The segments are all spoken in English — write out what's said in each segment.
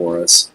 for us.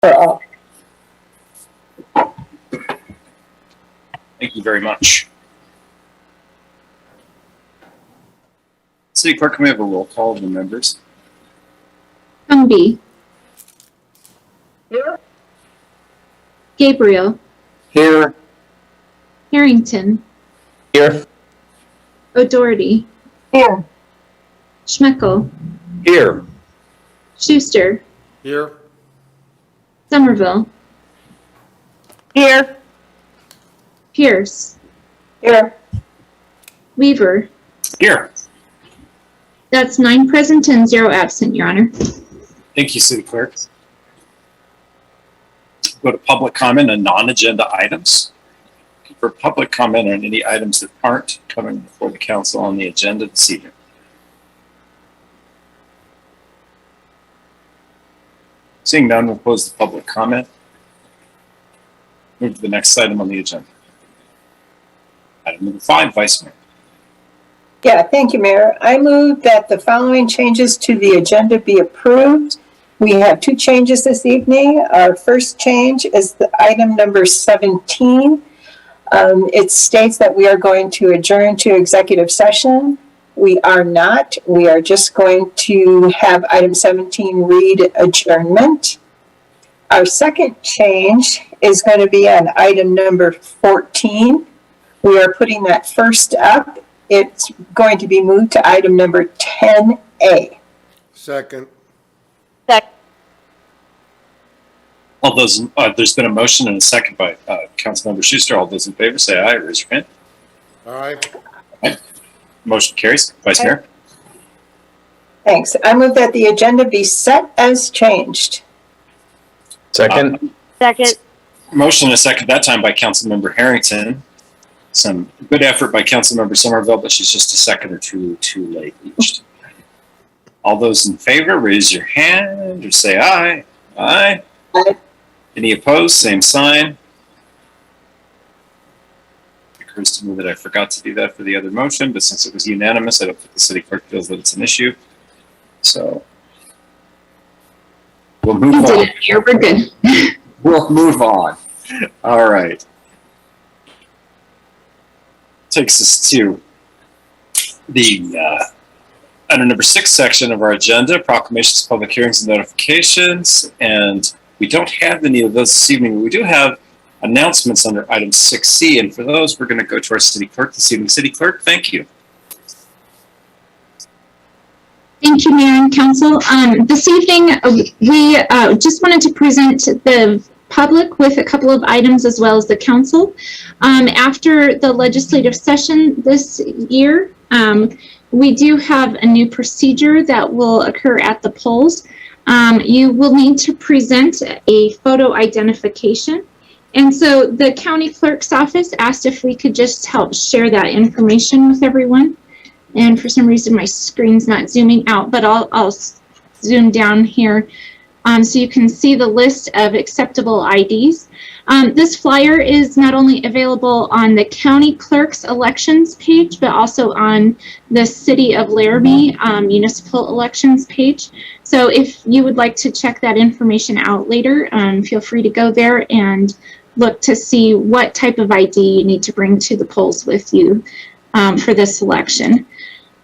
for all. Thank you very much. City Clerk, can we have a roll call of the members? Humby. Here. Gabriel. Here. Harrington. Here. O'Doherty. Here. Schmeckel. Here. Schuster. Here. Somerville. Here. Pierce. Here. Weaver. Here. That's 9 present and 0 absent, Your Honor. Thank you, City Clerk. Go to public comment on non-agenda items. For public comment on any items that aren't coming before the council on the agenda this evening. Seeing none, we'll close the public comment. Move to the next item on the agenda. Item number 5, Vice Mayor. Yeah, thank you, Mayor. I move that the following changes to the agenda be approved. We have 2 changes this evening. Our first change is the item number 17. It states that we are going to adjourn to executive session. We are not. We are just going to have item 17 read adjournment. Our second change is going to be on item number 14. We are putting that first up. It's going to be moved to item number 10A. Second. All those, there's been a motion and a second by Councilmember Schuster. All those in favor say aye. Raise your hand. Aye. Motion carries. Vice Mayor. Thanks. I move that the agenda be set as changed. Second. Second. Motion and a second that time by Councilmember Harrington. Some good effort by Councilmember Somerville, but she's just a second or two too late each. All those in favor, raise your hand or say aye. Aye. Aye. Any opposed? Same sign. It occurs to me that I forgot to do that for the other motion, but since it was unanimous, I don't think the city clerk feels that it's an issue. So we'll move You on. did it, Mayor. We're good. We'll move on. All right. Takes us to the item number 6 section of our agenda, proclamations, public hearings, and notifications. And we don't have any of those this evening. We do have announcements under item 6C. And for those, we're going to go to our city clerk this evening. City clerk, thank you. Thank you, Mayor and Council. This evening, we just wanted to present the public with a couple of items as well as the council. After the legislative session this year, we do have a new procedure that will occur at the polls. You will need to present a photo identification. And so the county clerk's office asked if we could just help share that information with everyone. And for some reason, my screen's not zooming out, but I'll zoom down here so you can see the list of acceptable IDs. This flyer is not only available on the county clerk's elections page, but also on the City of Laramie municipal elections page. So if you would like to check that information out later, feel free to go there and look to see what type of ID you need to bring to the polls with you for this election.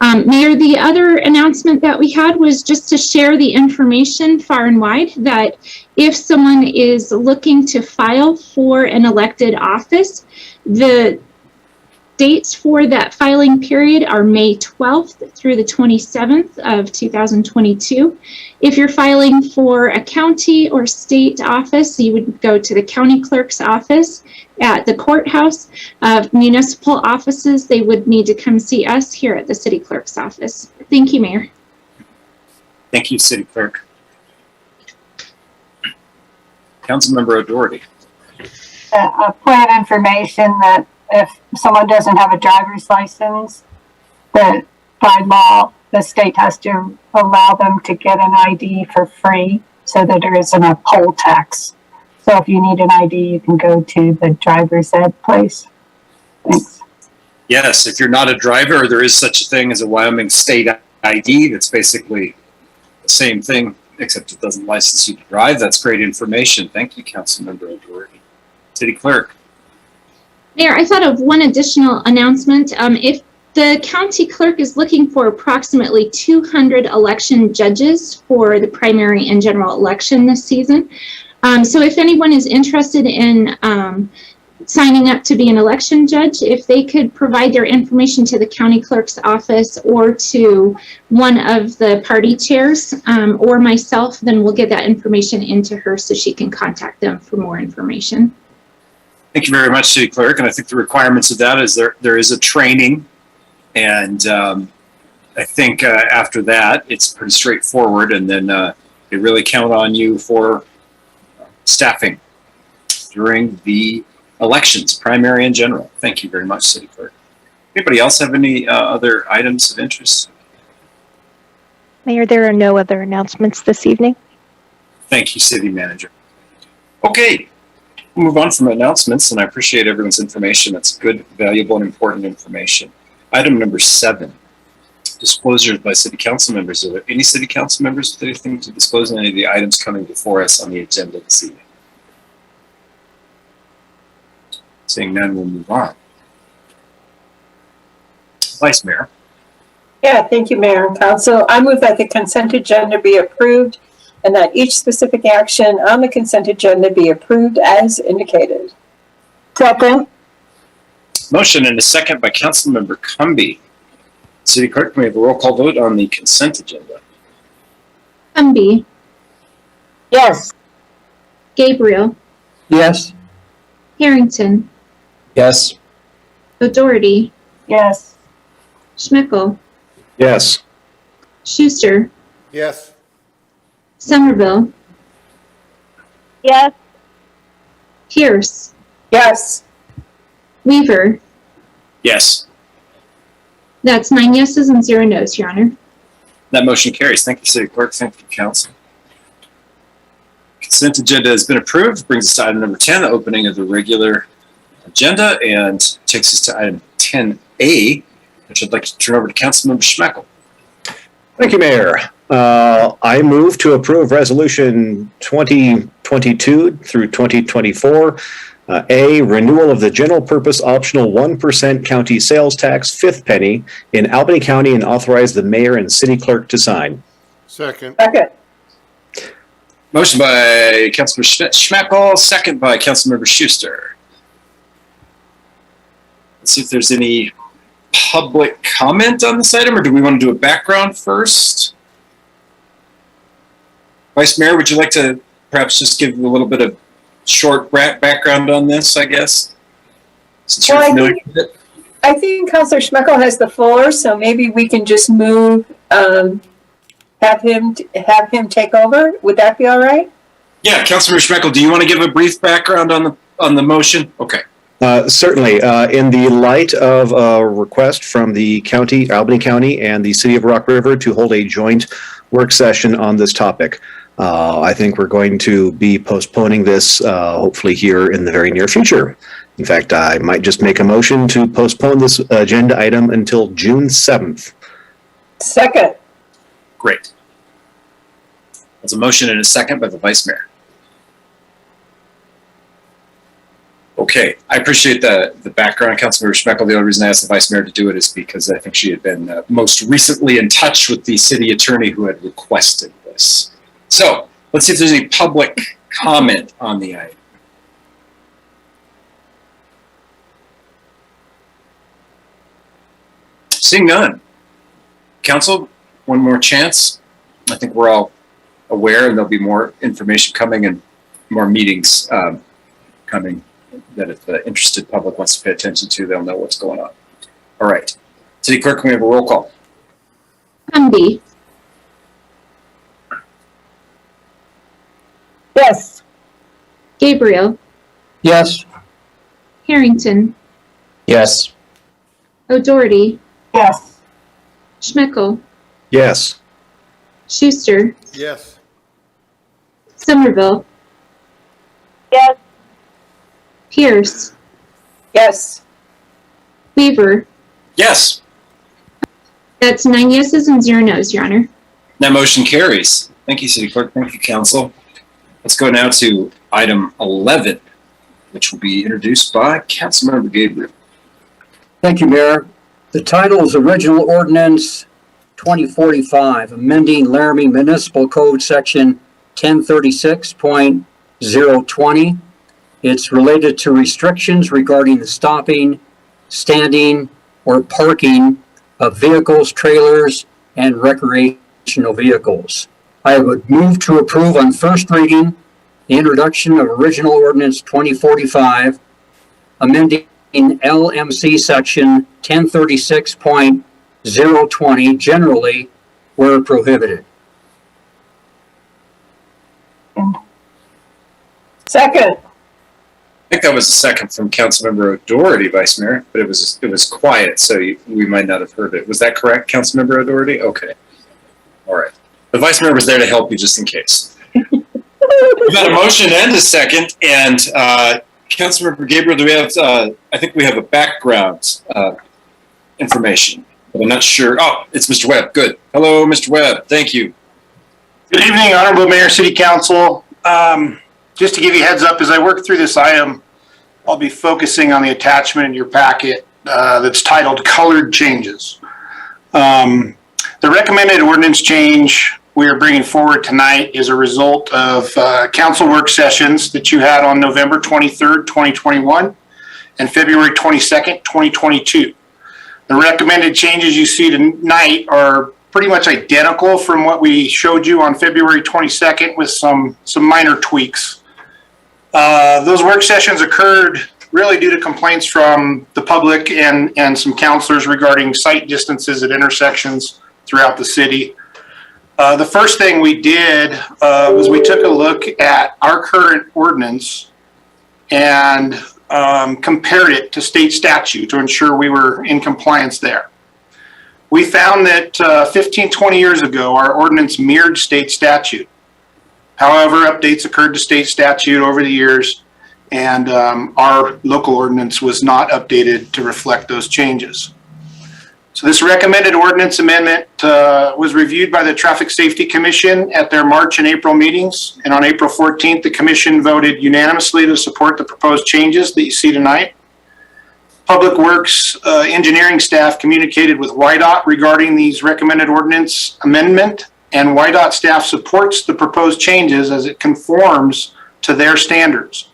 Mayor, the other announcement that we had was just to share the information far and wide that if someone is looking to file for an elected office, the dates for that filing period are May 12th through the 27th of 2022. If you're filing for a county or state office, you would go to the county clerk's office. At the courthouse, municipal offices, they would need to come see us here at the city clerk's office. Thank you, Mayor. Thank you, city clerk. Councilmember O'Doherty. A point of information that if someone doesn't have a driver's license, that by law, the state has to allow them to get an ID for free so that there isn't a poll tax. So if you need an ID, you can go to the driver's ed place. Thanks. Yes, if you're not a driver, there is such a thing as a Wyoming state ID. That's basically the same thing except it doesn't license you to drive. That's great information. Thank you, Councilmember O'Doherty. City Clerk. Mayor, I thought of one additional announcement. If the county clerk is looking for approximately 200 election judges for the primary and general election this season. So if anyone is interested in signing up to be an election judge, if they could provide their information to the county clerk's office or to one of the party chairs or myself, then we'll get that information into her so she can contact them for more information. Thank you very much, City Clerk. And I think the requirements of that is there is a training. And I think after that, it's pretty straightforward. And then they really count on you for staffing during the elections, primary and general. Thank you very much, City Clerk. Anybody else have any other items of interest? Mayor, there are no other announcements this evening. Thank you, City Manager. Okay, we'll move on from announcements, and I appreciate everyone's information. It's good, valuable, and important information. Item number 7, disclosures by City Council members. Are there any City Council members with anything to disclose on any of the items coming before us on the agenda this evening? Seeing none, we'll move on. Vice Mayor. Yeah, thank you, Mayor and Council. I move that the consent agenda be approved and that each specific action on the consent agenda be approved as indicated. Second. Motion and a second by Councilmember Cumby. City Clerk, can we have a roll call vote on the consent agenda? Cumby, Yes. Gabriel, Yes. Harrington, Yes. O'Doherty, Yes. Schmickel, Yes. Schuster, Yes. Somerville, Yes. Pierce, Yes. Weaver. Yes. That's 9 yeses and 0 nos, Your Honor. That motion carries. Thank you, City Clerk. Thank you, Council. Consent agenda has been approved. Brings us to item number 10, the opening of the regular agenda, and takes us to item 10A, which I'd like to turn over to Councilmember Schmeckel. Thank you, Mayor. I move to approve Resolution 2022 through 2024. A, renewal of the general purpose optional 1% county sales tax fifth penny in Albany County and authorize the mayor and city clerk to sign. Second. Second. Motion by Councilmember Schmeckel, second by Councilmember Schuster. Let's see if there's any public comment on this item, or do we want to do a background first? Vice Mayor, would you like to perhaps just give a little bit of short background on this, I guess? Since you're familiar with it. I think Councilor Schmeckel has the floor, so maybe we can just move, have him take over. Would that be all right? Yeah, Councilmember Schmeckel, do you want to give a brief background on the motion? Okay. Certainly. In the light of a request from the county, Albany County, and the city of Rock River to hold a joint work session on this topic, I think we're going to be postponing this hopefully here in the very near future. In fact, I might just make a motion to postpone this agenda item until June 7th. Second. Great. That's a motion and a second by the Vice Mayor. Okay, I appreciate the background, Councilmember Schmeckel. The only reason I asked the Vice Mayor to do it is because I think she had been most recently in touch with the city attorney who had requested this. So, let's see if there's any public comment on the item. Seeing none. Council, one more chance. I think we're all aware, and there'll be more information coming and more meetings coming that if the interested public wants to pay attention to, they'll know what's going on. All right. City Clerk, can we have a roll call? Cumby, Yes. Gabriel, Yes. Harrington, Yes. O'Doherty, Yes. Schmickel, Yes. Schuster, Yes. Somerville, Yes. Pierce, Yes. Weaver. Yes. That's 9 yeses and 0 nos, Your Honor. That motion carries. Thank you, City Clerk. Thank you, Council. Let's go now to item 11, which will be introduced by Councilmember Gabriel. Thank you, Mayor. The title is Original Ordinance 2045, amending Laramie Municipal Code Section 1036.020. It's related to restrictions regarding the stopping, standing, or parking of vehicles, trailers, and recreational vehicles. I would move to approve on first reading the introduction of Original Ordinance 2045, amending LMC Section 1036.020 generally where prohibited. Second. I think that was a second from Councilmember O'Doherty, Vice Mayor, but it was quiet, so we might not have heard it. Was that correct, Councilmember O'Doherty? Okay. All right. The Vice Mayor was there to help you just in case. We've got a motion and a second, and Councilmember Gabriel, do we have, I think we have a background information, but I'm not sure. Oh, it's Mr. Webb. Good. Hello, Mr. Webb. Thank you. Good evening, Honorable Mayor, City Council. Just to give you a heads up, as I work through this item, I'll be focusing on the attachment in your packet that's titled Colored Changes. The recommended ordinance change we are bringing forward tonight is a result of council work sessions that you had on November 23rd, 2021 and February 22nd, 2022. The recommended changes you see tonight are pretty much identical from what we showed you on February 22nd with some minor tweaks. Those work sessions occurred really due to complaints from the public and some counselors regarding sight distances at intersections throughout the city. The first thing we did was we took a look at our current ordinance and compared it to state statute to ensure we were in compliance there. We found that 15, 20 years ago, our ordinance mirrored state statute. However, updates occurred to state statute over the years, and our local ordinance was not updated to reflect those changes. So this recommended ordinance amendment was reviewed by the Traffic Safety Commission at their March and April meetings. And on April 14th, the commission voted unanimously to support the proposed changes that you see tonight. Public Works engineering staff communicated with YDOT regarding these recommended ordinance amendment, and YDOT staff supports the proposed changes as it conforms to their standards.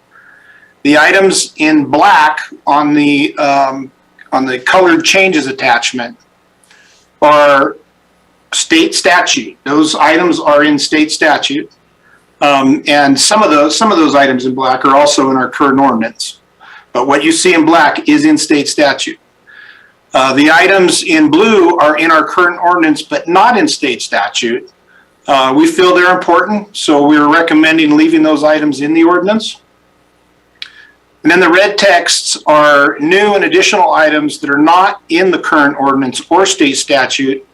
The items in black on the colored changes attachment are state statute. Those items are in state statute. And some of those items in black are also in our current ordinance. But what you see in black is in state statute. The items in blue are in our current ordinance, but not in state statute. We feel they're important, so we're recommending leaving those items in the ordinance. And then the red texts are new and additional items that are not in the current ordinance or state statute,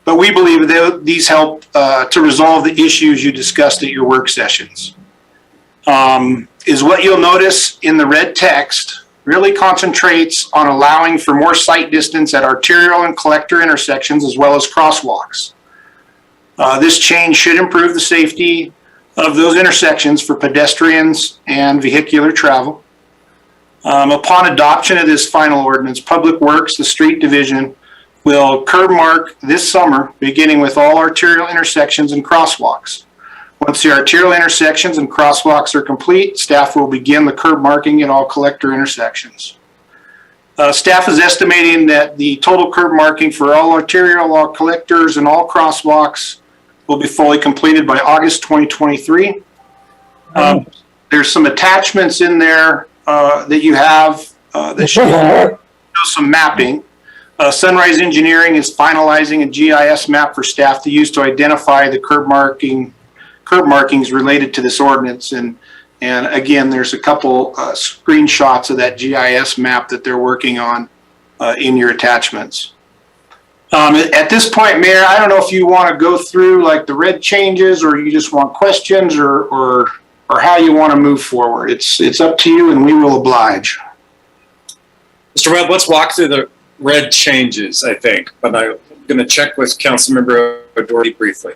but we believe these help to resolve the issues you discussed at your work sessions. Is what you'll notice in the red text really concentrates on allowing for more sight distance at arterial and collector intersections as well as crosswalks. This change should improve the safety of those intersections for pedestrians and vehicular travel. Upon adoption of this final ordinance, Public Works, the street division, will curb mark this summer, beginning with all arterial intersections and crosswalks. Once the arterial intersections and crosswalks are complete, staff will begin the curb marking at all collector intersections. Staff is estimating that the total curb marking for all arterial, all collectors, and all crosswalks will be fully completed by August 2023. There's some attachments in there that you have that show some mapping. Sunrise Engineering is finalizing a GIS map for staff to use to identify the curb markings related to this ordinance. And again, there's a couple screenshots of that GIS map that they're working on in your attachments. At this point, Mayor, I don't know if you want to go through like the red changes, or you just want questions, or how you want to move forward. It's up to you, and we will oblige. Mr. Webb, let's walk through the red changes, I think, but I'm going to check with Councilmember O'Doherty briefly.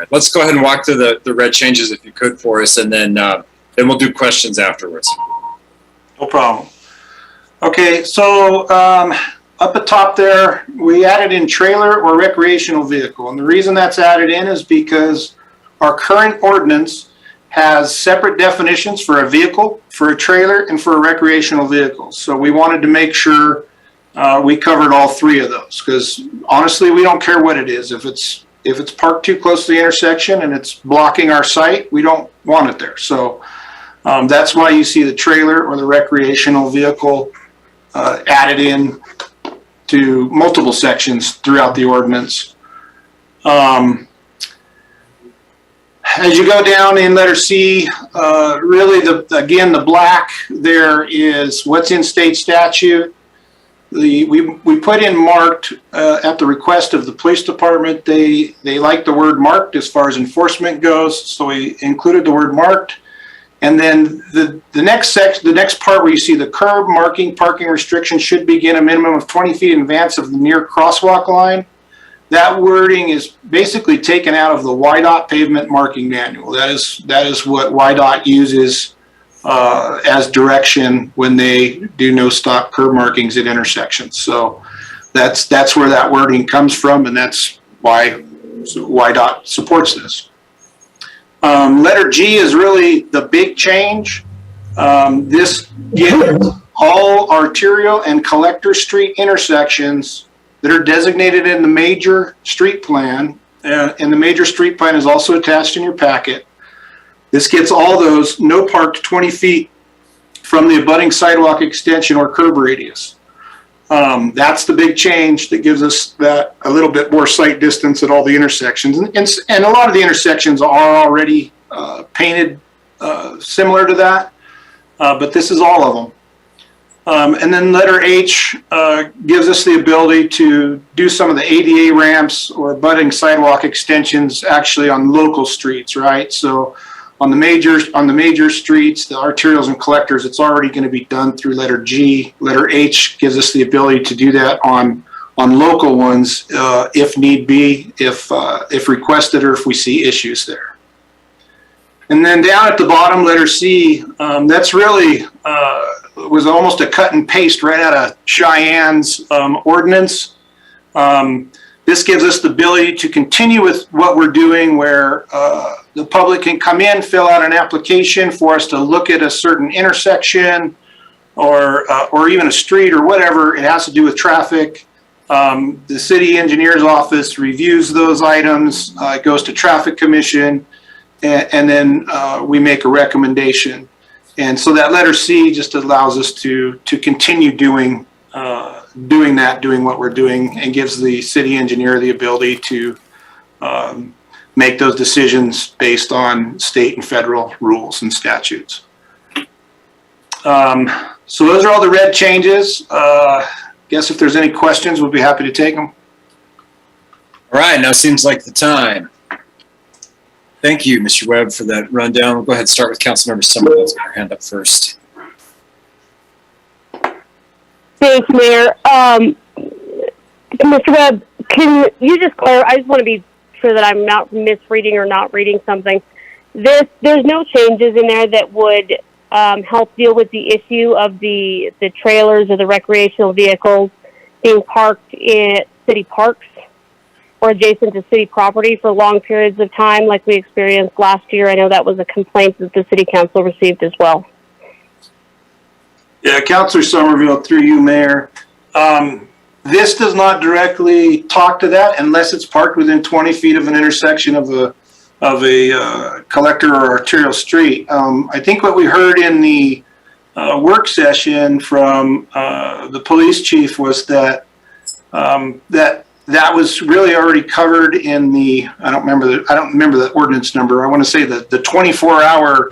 right, let's go ahead and walk through the red changes if you could for us, and then we'll do questions afterwards. No problem. Okay, so up at top there, we added in trailer or recreational vehicle. And the reason that's added in is because our current ordinance has separate definitions for a vehicle, for a trailer, and for a recreational vehicle. So we wanted to make sure we covered all three of those, because honestly, we don't care what it is. If it's parked too close to the intersection and it's blocking our sight, we don't want it there. So that's why you see the trailer or the recreational vehicle added in to multiple sections throughout the ordinance. As you go down in letter C, really the black there is what's in state statute. We put in marked at the request of the police department. They like the word marked as far as enforcement goes, so we included the word marked. And then the next part where you see the curb marking, parking restriction should begin a minimum of 20 feet in advance of the near crosswalk line. That wording is basically taken out of the YDOT pavement marking manual. That is what YDOT uses as direction when they do no stop curb markings at intersections. So that's where that wording comes from, and that's why YDOT supports this. Letter G is really the big change. This gives all arterial and collector street intersections that are designated in the major street plan, and the major street plan is also attached in your packet. This gets all those no parked 20 feet from the abutting sidewalk extension or curb radius. That's the big change that gives us that a little bit more sight distance at all the intersections. And a lot of the intersections are already painted similar to that, but this is all of them. And then letter H gives us the ability to do some of the ADA ramps or abutting sidewalk extensions actually on local streets, right? So on the major streets, the arterials and collectors, it's already going to be done through letter G. Letter H gives us the ability to do that on local ones if need be, if requested, or if we see issues there. And then down at the bottom, letter C, that's really was almost a cut and paste right out of Cheyenne's ordinance. This gives us the ability to continue with what we're doing, where the public can come in, fill out an application for us to look at a certain intersection or even a street or whatever it has to do with traffic. The city engineer's office reviews those items, it goes to traffic commission, and then we make a recommendation. And so that letter C just allows us to continue doing what we're doing, and gives the city engineer the ability to make those decisions based on state and federal rules and statutes. So those are all the red changes. Guess if there's any questions, we'll be happy to take them. All right, now seems like the time. Thank you, Mr. Webb, for that rundown. We'll go ahead and start with Councilmember Somerville. Let's get her hand up first. Thank you, Mayor. Mr. Webb, can you just clarify? I just want to be sure that I'm not misreading or not reading something. There's no changes in there that would help deal with the issue of the trailers or the recreational vehicles being parked in city parks or adjacent to city property for long periods of time, like we experienced last year. I know that was a complaint that the city council received as well. Yeah, Councilor Somerville, through you, Mayor. This does not directly talk to that unless it's parked within 20 feet of an intersection of a collector or arterial street. I think what we heard in the work session from the police chief was that that was really already covered in the, I don't remember the ordinance number. I want to say that the 24-hour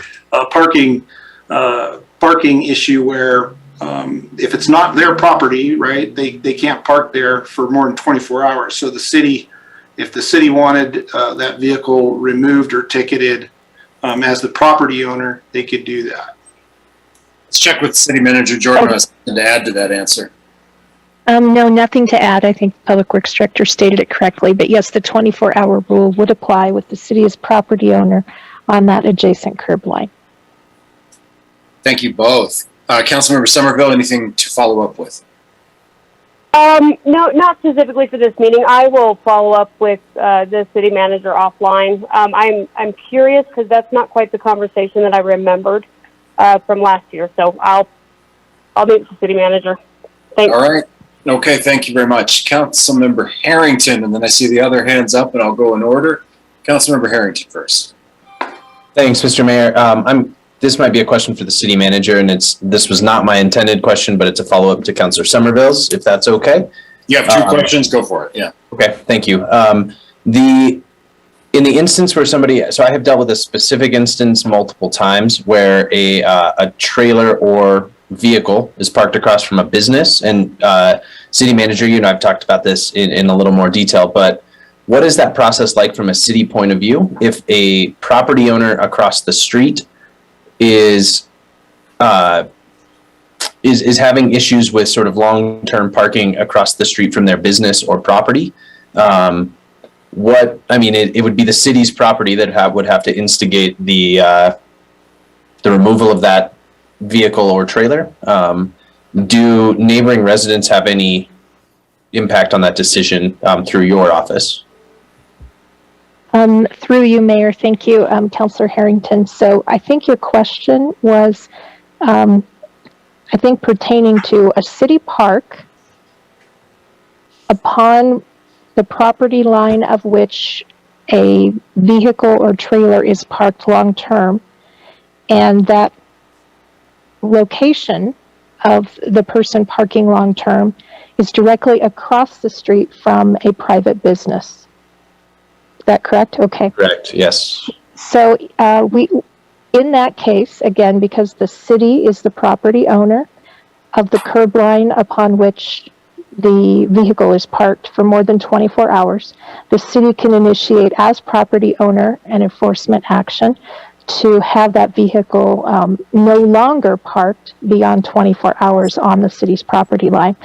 parking issue, where if it's not their property, right, they can't park there for more than 24 hours. So the city, if the city wanted that vehicle removed or ticketed as the property owner, they could do that. Let's check with City Manager Jordan to add to that answer. No, nothing to add. I think the Public Works Director stated it correctly, but yes, the 24-hour rule would apply with the city as property owner on that adjacent curb line. Thank you both. Councilmember Somerville, anything to follow up with? No, not specifically for this meeting. I will follow up with the city manager offline. I'm curious because that's not quite the conversation that I remembered from last year. So I'll meet with the city manager. Thanks. All right. Okay, thank you very much. Councilmember Harrington, and then I see the other hands up, and I'll go in order. Councilmember Harrington first. Thanks, Mr. Mayor. This might be a question for the city manager, and this was not my intended question, but it's a follow-up to Councilor Somerville's, if that's okay. You have two questions, go for it, yeah. Okay, thank you. In the instance where so I have dealt with a specific instance multiple times where a trailer or vehicle is parked across from a business, and city manager, you and I've talked about this in a little more detail, but what is that process like from a city point of view if a property owner across the street is having issues with sort of long-term parking across the street from their business or property? It would be the city's property that would have to instigate the removal of that vehicle or trailer. Do neighboring residents have any impact on that decision through your office? Through you, Mayor. Thank you, Councilor Harrington. So I think your question was, I think, pertaining to a city park upon the property line of which a vehicle or trailer is parked long-term, and that location of the person parking long-term is directly across the street from a private business. Is that correct? Okay. Correct, yes. So in that case, again, because the city is the property owner of the curb line upon which the vehicle is parked for more than 24 hours, the city can initiate as property owner an enforcement action to have that vehicle no longer parked beyond 24 hours on the city's property line.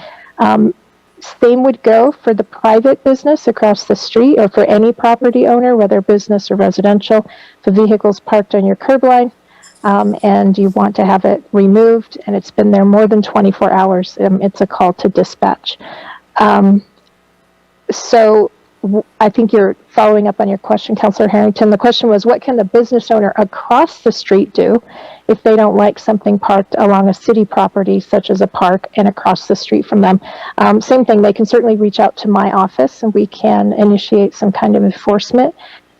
Same would go for the private business across the street, or for any property owner, whether business or residential. If the vehicle's parked on your curb line and you want to have it removed and it's been there more than 24 hours, it's a call to dispatch. So I think you're following up on your question, Councilor Harrington. The question was, what can the business owner across the street do if they don't like something parked along a city property, such as a park, and across the street from them? Same thing, they can certainly reach out to my office and we can initiate some kind of enforcement.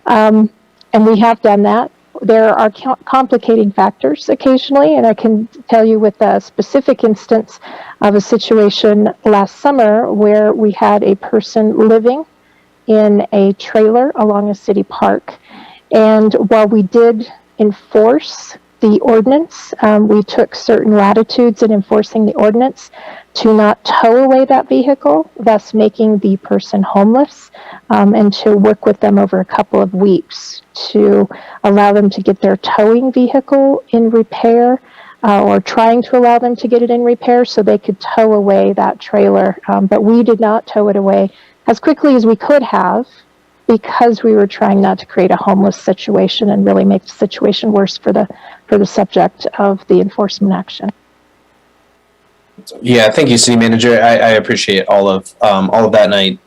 And we have done that. There are complicating factors occasionally, and I can tell you with a specific instance of a situation last summer where we had a person living in a trailer along a city park. And while we did enforce the ordinance, we took certain latitudes in enforcing the ordinance to not tow away that vehicle, thus making the person homeless, and to work with them over a couple of weeks to allow them to get their towing vehicle in repair, or trying to allow them to get it in repair so they could tow away that trailer. But we did not tow it away as quickly as we could have, because we were trying not to create a homeless situation and really make the situation worse for the subject of the enforcement action. Yeah, thank you, City Manager. I appreciate all of that, and I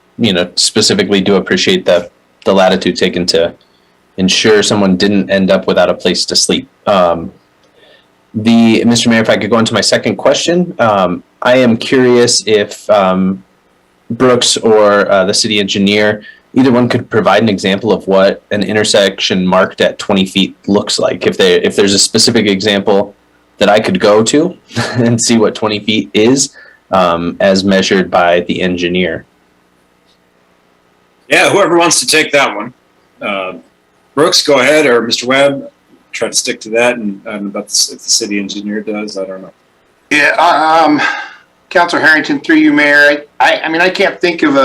specifically do appreciate the latitude taken to ensure someone didn't end up without a place to sleep. Mr. Mayor, if I could go into my second question, I am curious if Brooks or the city engineer, either one could provide an example of what an intersection marked at 20 feet looks like. If there's a specific example that I could go to and see what 20 feet is as measured by the engineer. Yeah, whoever wants to take that one. Brooks, go ahead, or Mr. Webb, try to stick to that, and I don't know about if the city engineer does, I don't know. Yeah, Councilor Harrington, through you, Mayor. I can't think of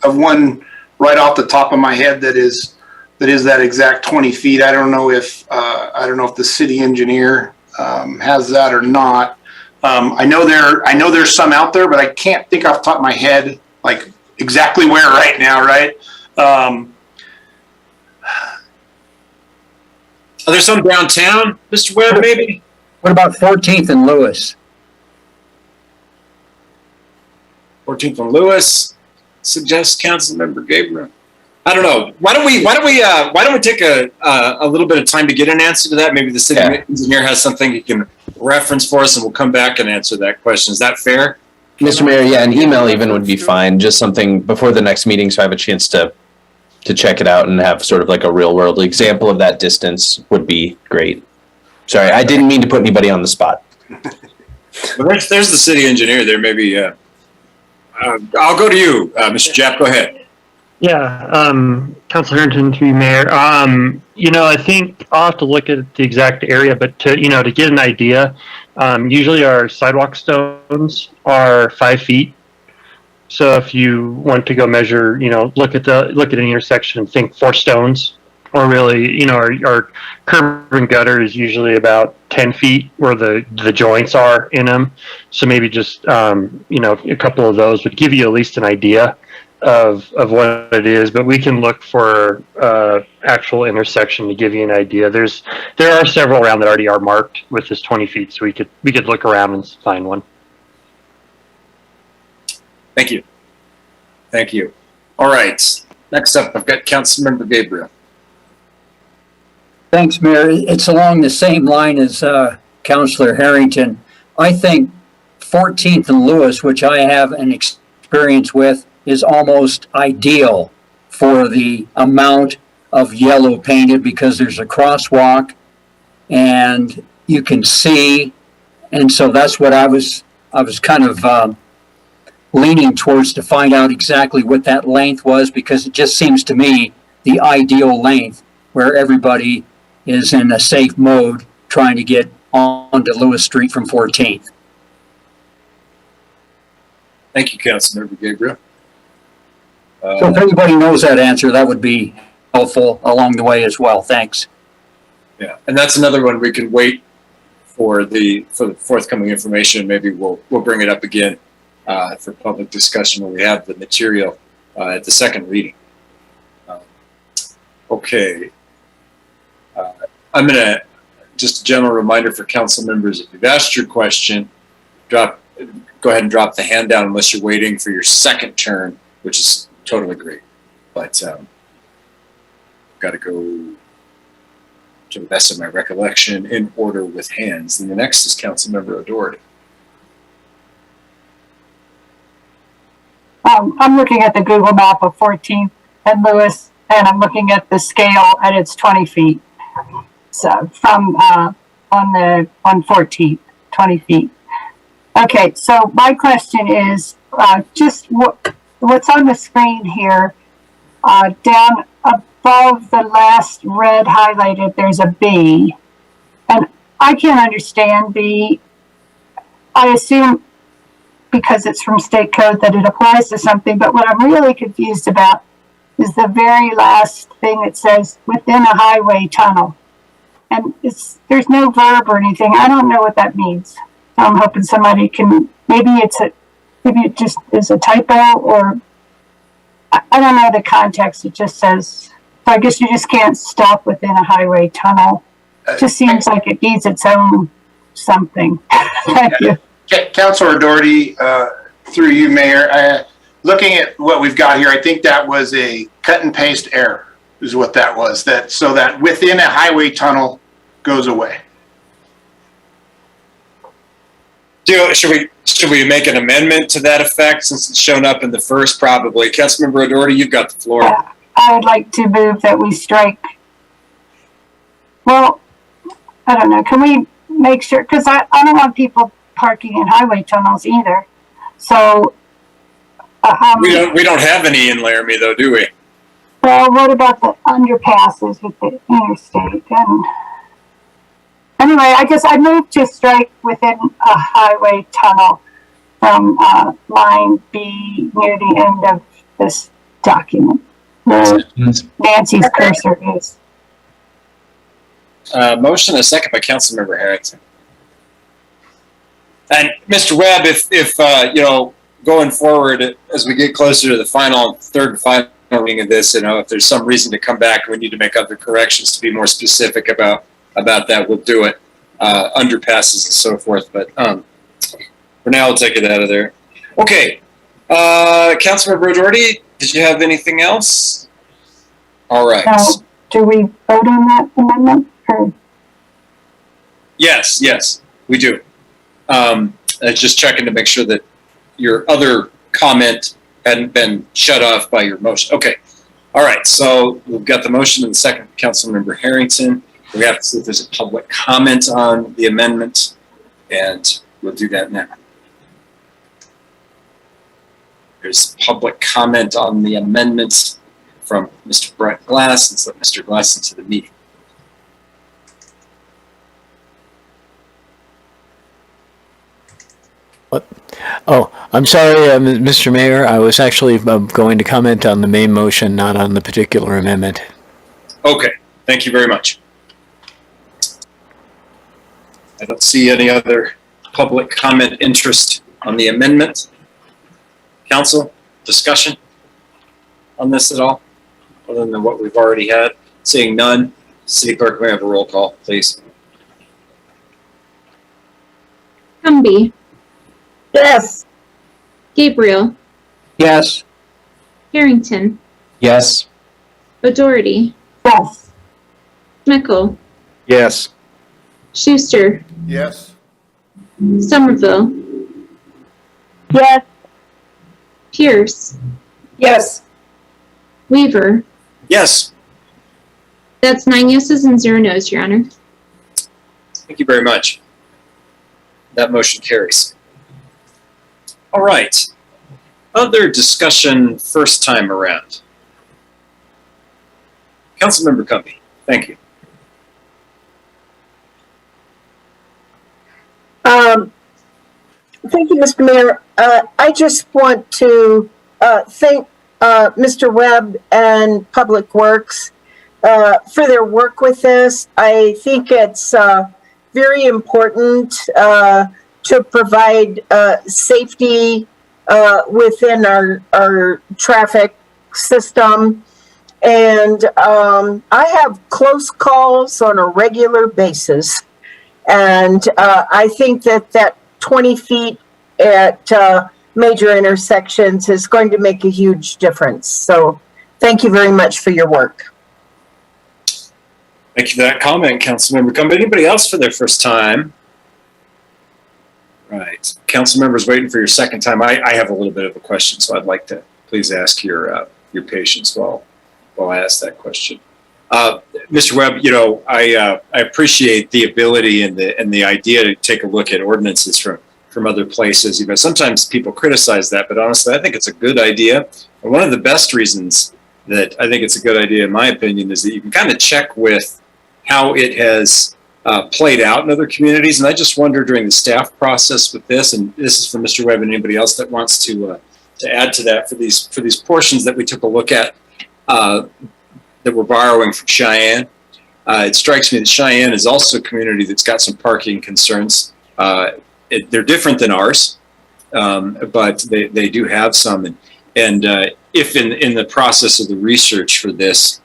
one right off the top of my head that is that exact 20 feet. I don't know if the city engineer has that or not. I know there's some out there, but I can't think off the top of my head, like exactly where right now, right? Are there some downtown, Mr. Webb, maybe? What about 14th and Lewis? 14th and Lewis, suggests Councilmember Gabriel. I don't know. Why don't we take a little bit of time to get an answer to that? Maybe the city engineer has something he can reference for us, and we'll come back and answer that question. Is that fair? Mr. Mayor, yeah, an email even would be fine. Just something before the next meeting, so I have a chance to check it out and have sort of like a real world example of that distance would be great. Sorry, I didn't mean to put anybody on the spot. Well, there's the city engineer there. Maybe I'll go to you, Mr. Japp. Go ahead. Yeah, Councilor Harrington, to be mayor. I think I'll have to look at the exact area, but to get an idea, usually our sidewalk stones are 5 feet. So if you want to go measure, look at an intersection and think 4 stones, or really, our curb and gutter is usually about 10 feet where the joints are in them. So maybe just, a couple of those would give you at least an idea of what it is, but we can look for actual intersection to give you an idea. There are several around that already are marked with this 20 feet, so we could look around and find one. Thank you. Thank you. All right. Next up, I've got Councilmember Gabriel. Thanks, Mayor. It's along the same line as Councilor Harrington. I think 14th and Lewis, which I have an experience with, is almost ideal for the amount of yellow painted because there's a crosswalk and you can see. And so that's what I was kind of leaning towards to find out exactly what that length was, because it just seems to me the ideal length where everybody is in a safe mode trying to get onto Lewis Street from 14th. Thank you, Councilmember Gabriel. So if anybody knows that answer, that would be helpful along the way as well. Thanks. Yeah, and that's another one we can wait for the forthcoming information. Maybe we'll bring it up again for public discussion when we have the material at the second reading. Okay. I'm gonna just a general reminder for council members: if you've asked your question, go ahead and drop the hand down unless you're waiting for your second turn, which is totally great. But got to go to the best of my recollection in order with hands. And the next is Councilmember O'Doherty. I'm looking at the Google map of 14th and Lewis, and I'm looking at the scale, and it's 20 feet. So from on 14th, 20 feet. Okay, so my question is just what's on the screen here, down above the last red highlighted, there's a B, and I can't understand B. I assume because it's from state code that it applies to something, but what I'm really confused about is the very last thing that says within a highway tunnel. And there's no verb or anything. I don't know what that means. I'm hoping somebody can, maybe it just is a typo, or I don't know the context. It just says, so I guess you just can't stop within a highway tunnel. It just seems like it needs its own something. Thank you. Councilor Doherty, through you, Mayor, looking at what we've got here, I think that was a cut and paste error is what that was, so that within a highway tunnel goes away. Should we make an amendment to that effect since it's shown up in the first? Probably. Councilmember O'Doherty, you've got the floor. I would like to move that we strike. Well, I don't know. Can we make sure? Because I don't want people parking in highway tunnels either. So we don't have any in Laramie, though, do we? Well, what about the underpasses with the interstate? And anyway, I guess I moved to strike within a highway tunnel from line B near the end of this document, where Nancy's cursor is. Motion, a second by Councilmember Harrington. And Mr. Webb, if going forward, as we get closer to the third and final reading of this, if there's some reason to come back and we need to make other corrections to be more specific about that, we'll do it. Underpasses and so forth, but for now, I'll take it out of there. Okay, Councilmember Doherty, did you have anything else? All right. Do we vote on that amendment? Or? Yes, we do. Just checking to make sure that your other comment hadn't been shut off by your motion. Okay. All right. So we've got the motion and the second, Councilmember Harrington. We have to see if there's a public comment on the amendment, and we'll do that now. There's public comment on the amendment from Mr. Brett Glass. Let's let Mr. Glass into the meeting. What? Oh, I'm sorry, Mr. Mayor. I was actually going to comment on the main motion, not on the particular amendment. Okay, thank you very much. I don't see any other public comment interest on the amendment. Council, discussion on this at all, other than what we've already had? Seeing none, City Clerk, may I have a roll call, please? Humby, Yes. Gabriel, Yes. Harrington, Yes. O'Doherty, Yes. Schmickel, Yes. Schuster, Yes. Somerville, Yes. Pierce, Yes. Weaver. Yes, That's 9 yeses and 0 noes, Your Honor. thank you very much. That motion carries. All right. Other discussion first time around. Councilmember Cumbie, thank you. Thank you, Mr. Mayor. I just want to thank Mr. Webb and Public Works for their work with this. I think it's very important to provide safety within our traffic system. And I have close calls on a regular basis. And I think that 20 feet at major intersections is going to make a huge difference. So thank you very much for your work. Thank you for that comment, Councilmember Cumbie. Anybody else for their first time? Right. Council members waiting for your second time. I have a little bit of a question, so I'd like to please ask your patience while I ask that question. Mr. Webb, I appreciate the ability and the idea to take a look at ordinances from other places. Sometimes people criticize that, but honestly, I think it's a good idea. And one of the best reasons that I think it's a good idea, in my opinion, is that you can kind of check with how it has played out in other communities. And I just wonder during the staff process with this, and this is for Mr. Webb and anybody else that wants to add to that, for these portions that we took a look at that we're borrowing from Cheyenne. It strikes me that Cheyenne is also a community that's got some parking concerns. They're different than ours, but they do have some. And if in the process of the research for this,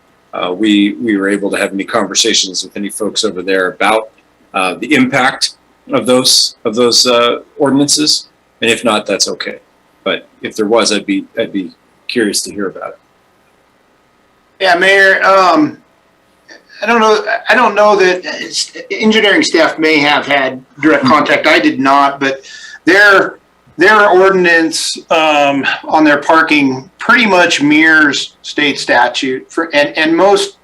we were able to have any conversations with any folks over there about the impact of those ordinances, and if not, that's okay. But if there was, I'd be curious to hear about it. Yeah, Mayor. I don't know that engineering staff may have had direct contact. I did not, but their ordinance on their parking pretty much mirrors state statute and most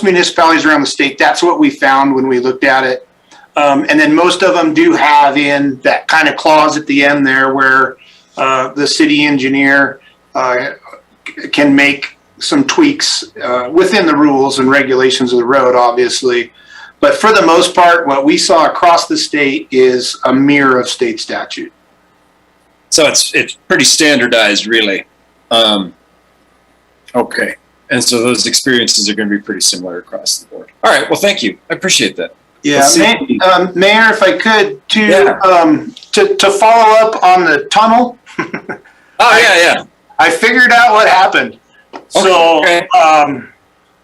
municipalities around the state. That's what we found when we looked at it. And then most of them do have in that kind of clause at the end there where the city engineer can make some tweaks within the rules and regulations of the road, obviously. But for the most part, what we saw across the state is a mirror of state statute. So it's pretty standardized, really. Okay. And so those experiences are going to be pretty similar across the board. All right. Well, thank you. I appreciate that. Yeah, Let's see. Mayor, if I could, Yeah. to follow up on the tunnel. Oh, yeah. I figured out what happened. So, Okay.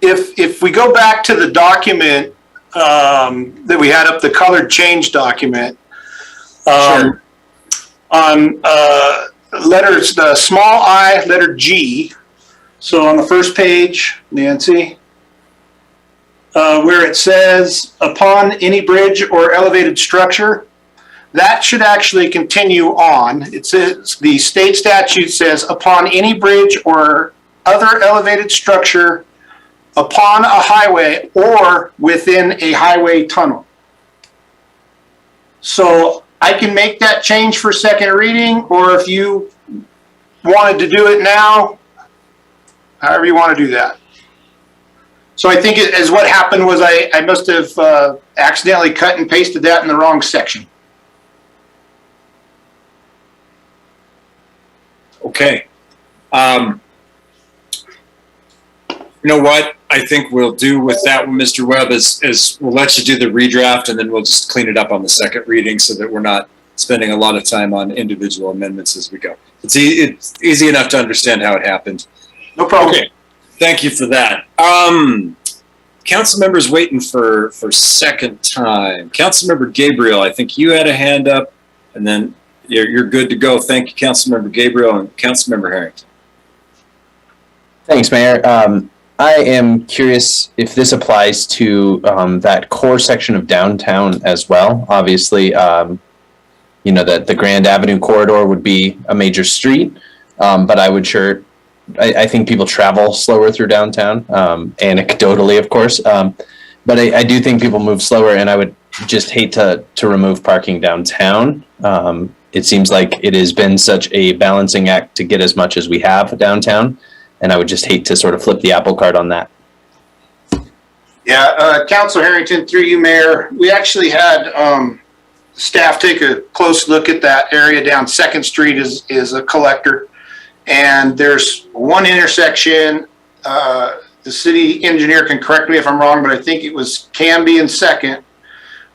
if we go back to the document, that we had up, the colored change document, Sure. on, letters, the small I, letter G. So on the first page, Nancy, where it says upon any bridge or elevated structure, that should actually continue on. It says, the state statute says upon any bridge or other elevated structure upon a highway or within a highway tunnel. So I can make that change for second reading, or if you wanted to do it now, however you want to do that. So I think as what happened was I must have accidentally cut and pasted that in the wrong section. Okay. You know what I think we'll do with that one, Mr. Webb, is we'll let you do the redraft and then we'll just clean it up on the second reading so that we're not spending a lot of time on individual amendments as we go. It's easy enough to understand how it happened. No problem. Okay. Thank you for that. Council members waiting for second time. Councilmember Gabriel, I think you had a hand up, and then you're good to go. Thank you, Councilmember Gabriel and Councilmember Harrington. Thanks, Mayor. I am curious if this applies to that core section of downtown as well. Obviously, you know, that the Grand Avenue corridor would be a major street, but I think people travel slower through downtown, anecdotally, of course. But I do think people move slower, and I would just hate to remove parking downtown. It seems like it has been such a balancing act to get as much as we have downtown, and I would just hate to sort of flip the apple cart on that. Yeah, Councilor Harrington, through you, Mayor, we actually had staff take a close look at that area down 2nd Street is a collector. And there's one intersection, the city engineer can correct me if I'm wrong, but I think it was Canby and 2nd,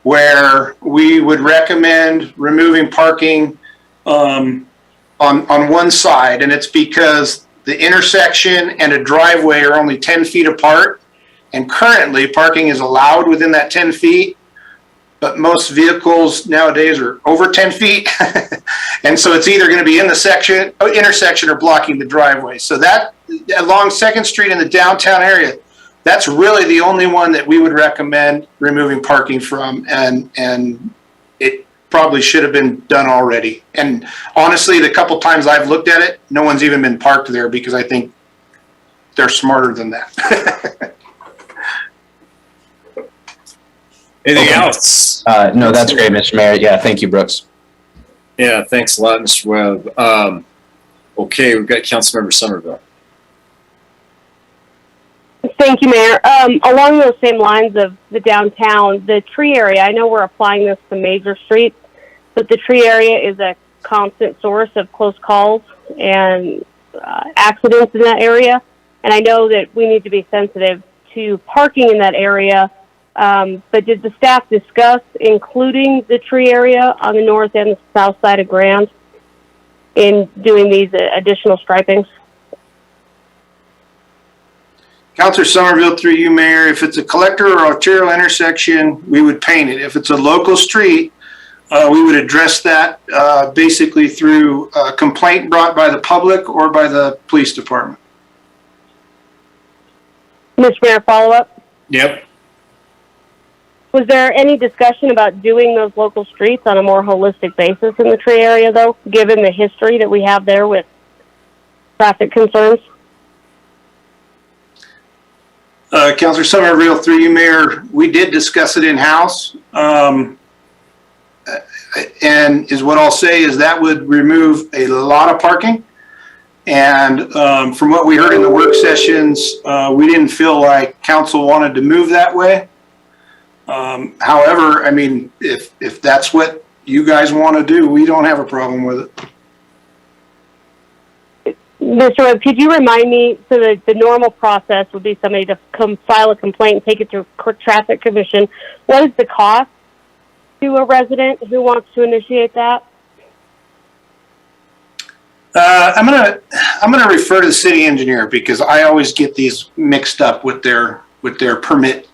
where we would recommend removing parking on one side. And it's because the intersection and a driveway are only 10 feet apart. And currently parking is allowed within that 10 feet. But most vehicles nowadays are over 10 feet. And so it's either going to be in the intersection or blocking the driveway. So that along 2nd Street in the downtown area, that's really the only one that we would recommend removing parking from. And it probably should have been done already. And honestly, the couple times I've looked at it, no one's even been parked there because I think they're smarter than that. Anything else? No, that's great, Mr. Mayor. Yeah, thank you, Brooks. Yeah, thanks a lot, Mr. Webb. Okay, we've got Councilmember Somerville. Thank you, Mayor. Along those same lines of the downtown, the tree area, I know we're applying this to major streets, but the tree area is a constant source of close calls and accidents in that area. And I know that we need to be sensitive to parking in that area. But did the staff discuss including the tree area on the north and the south side of Grand in doing these additional stripings? Councilor Somerville, through you, Mayor, if it's a collector or arterial intersection, we would paint it. If it's a local street, we would address that basically through a complaint brought by the public or by the police department. Mr. Mayor, follow up? Yep. Was there any discussion about doing those local streets on a more holistic basis in the tree area, though, given the history that we have there with traffic concerns? Councilor Somerville, through you, Mayor, we did discuss it in-house. And is what I'll say is that would remove a lot of parking. And from what we heard in the work sessions, we didn't feel like council wanted to move that way. However, I mean, if that's what you guys want to do, we don't have a problem with it. Mr. Webb, could you remind me, so the normal process would be somebody to come file a complaint and take it through traffic commission. What is the cost to a resident who wants to initiate that? I'm gonna refer to the city engineer because I always get these mixed up with their permit,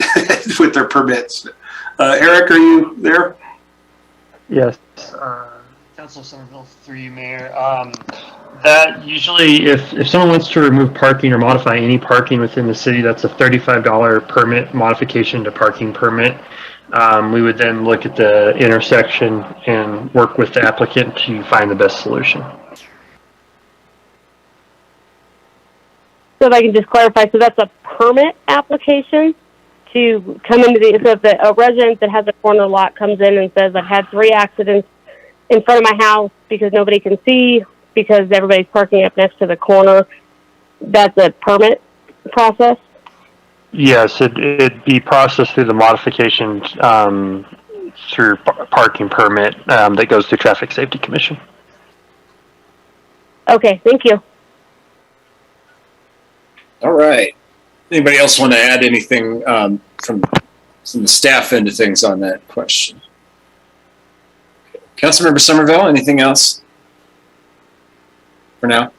with their permits. Eric, are you there? Yes. Council Somerville, through you, Mayor. That usually, if someone wants to remove parking or modify any parking within the city, that's a $35 permit modification to parking permit. We would then look at the intersection and work with the applicant to find the best solution. So if I can just clarify, so that's a permit application to come into so if a resident that has a corner lot comes in and says, I've had 3 accidents in front of my house because nobody can see because everybody's parking up next to the corner, that's a permit process? Yes, it'd be processed through the modification through parking permit that goes through Traffic Safety Commission. Okay, thank you. All right. Anybody else want to add anything from the staff end of things on that question? Councilmember Somerville, anything else for now?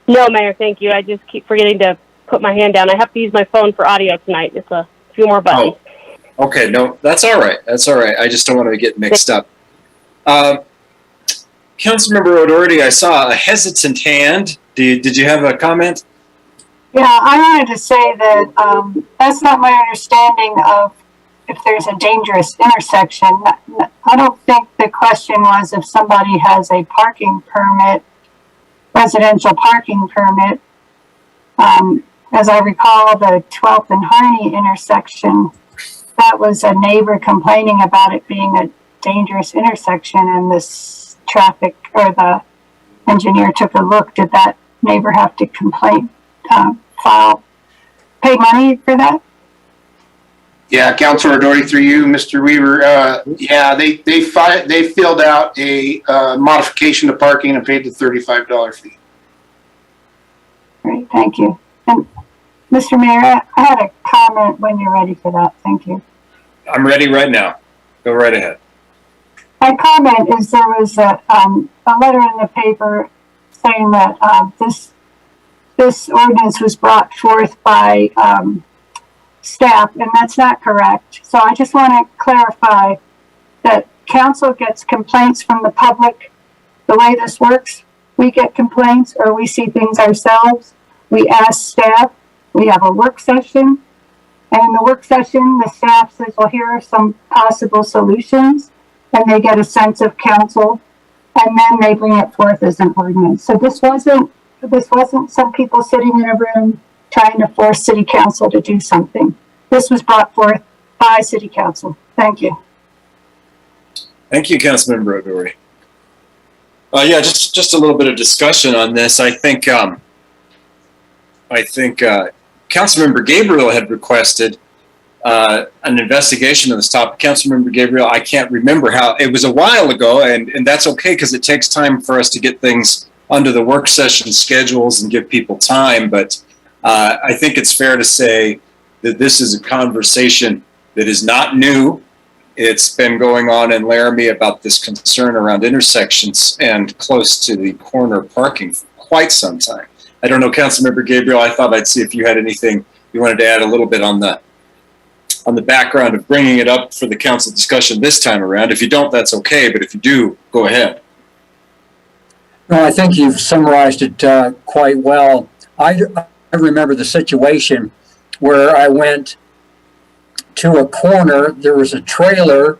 No, Mayor, thank you. I just keep forgetting to put my hand down. I have to use my phone for audio tonight. Just a few more buttons. Oh, okay. No, that's all right. That's all right. I just don't want to get mixed up. Councilmember O'Doherty, I saw a hesitant hand. Did you have a comment? Yeah, I wanted to say that that's not my understanding of if there's a dangerous intersection. I don't think the question was if somebody has a parking permit, residential parking permit. As I recall, the 12th and Harney intersection, that was a neighbor complaining about it being a dangerous intersection, and this traffic or the engineer took a look. Did that neighbor have to complain? Pay money for that? Yeah, Councilor O'Doherty, through you, Mr. Weaver. Yeah, they filled out a modification to parking and paid the $35 fee. Great, thank you. And Mr. Mayor, I had a comment when you're ready for that. Thank you. I'm ready right now. Go right ahead. My comment is there was a letter in the paper saying that this ordinance was brought forth by staff, and that's not correct. So I just want to clarify that council gets complaints from the public. The way this works, we get complaints or we see things ourselves. We ask staff, we have a work session, and in the work session, the staff says, well, here are some possible solutions, and they get a sense of council, and then they bring it forth as an ordinance. So this wasn't some people sitting in a room trying to force city council to do something. This was brought forth by city council. Thank you. Thank you, Councilmember O'Doherty. Yeah, just a little bit of discussion on this. I think Councilmember Gabriel had requested an investigation of this topic. Councilmember Gabriel, I can't remember how, it was a while ago, and that's okay because it takes time for us to get things under the work session schedules and give people time, but I think it's fair to say that this is a conversation that is not new. It's been going on in Laramie about this concern around intersections and close to the corner parking for quite some time. I don't know, Councilmember Gabriel, I thought I'd see if you had anything you wanted to add a little bit on the background of bringing it up for the council discussion this time around. If you don't, that's okay, but if you do, go ahead. No, I think you've summarized it quite well. I remember the situation where I went to a corner. There was a trailer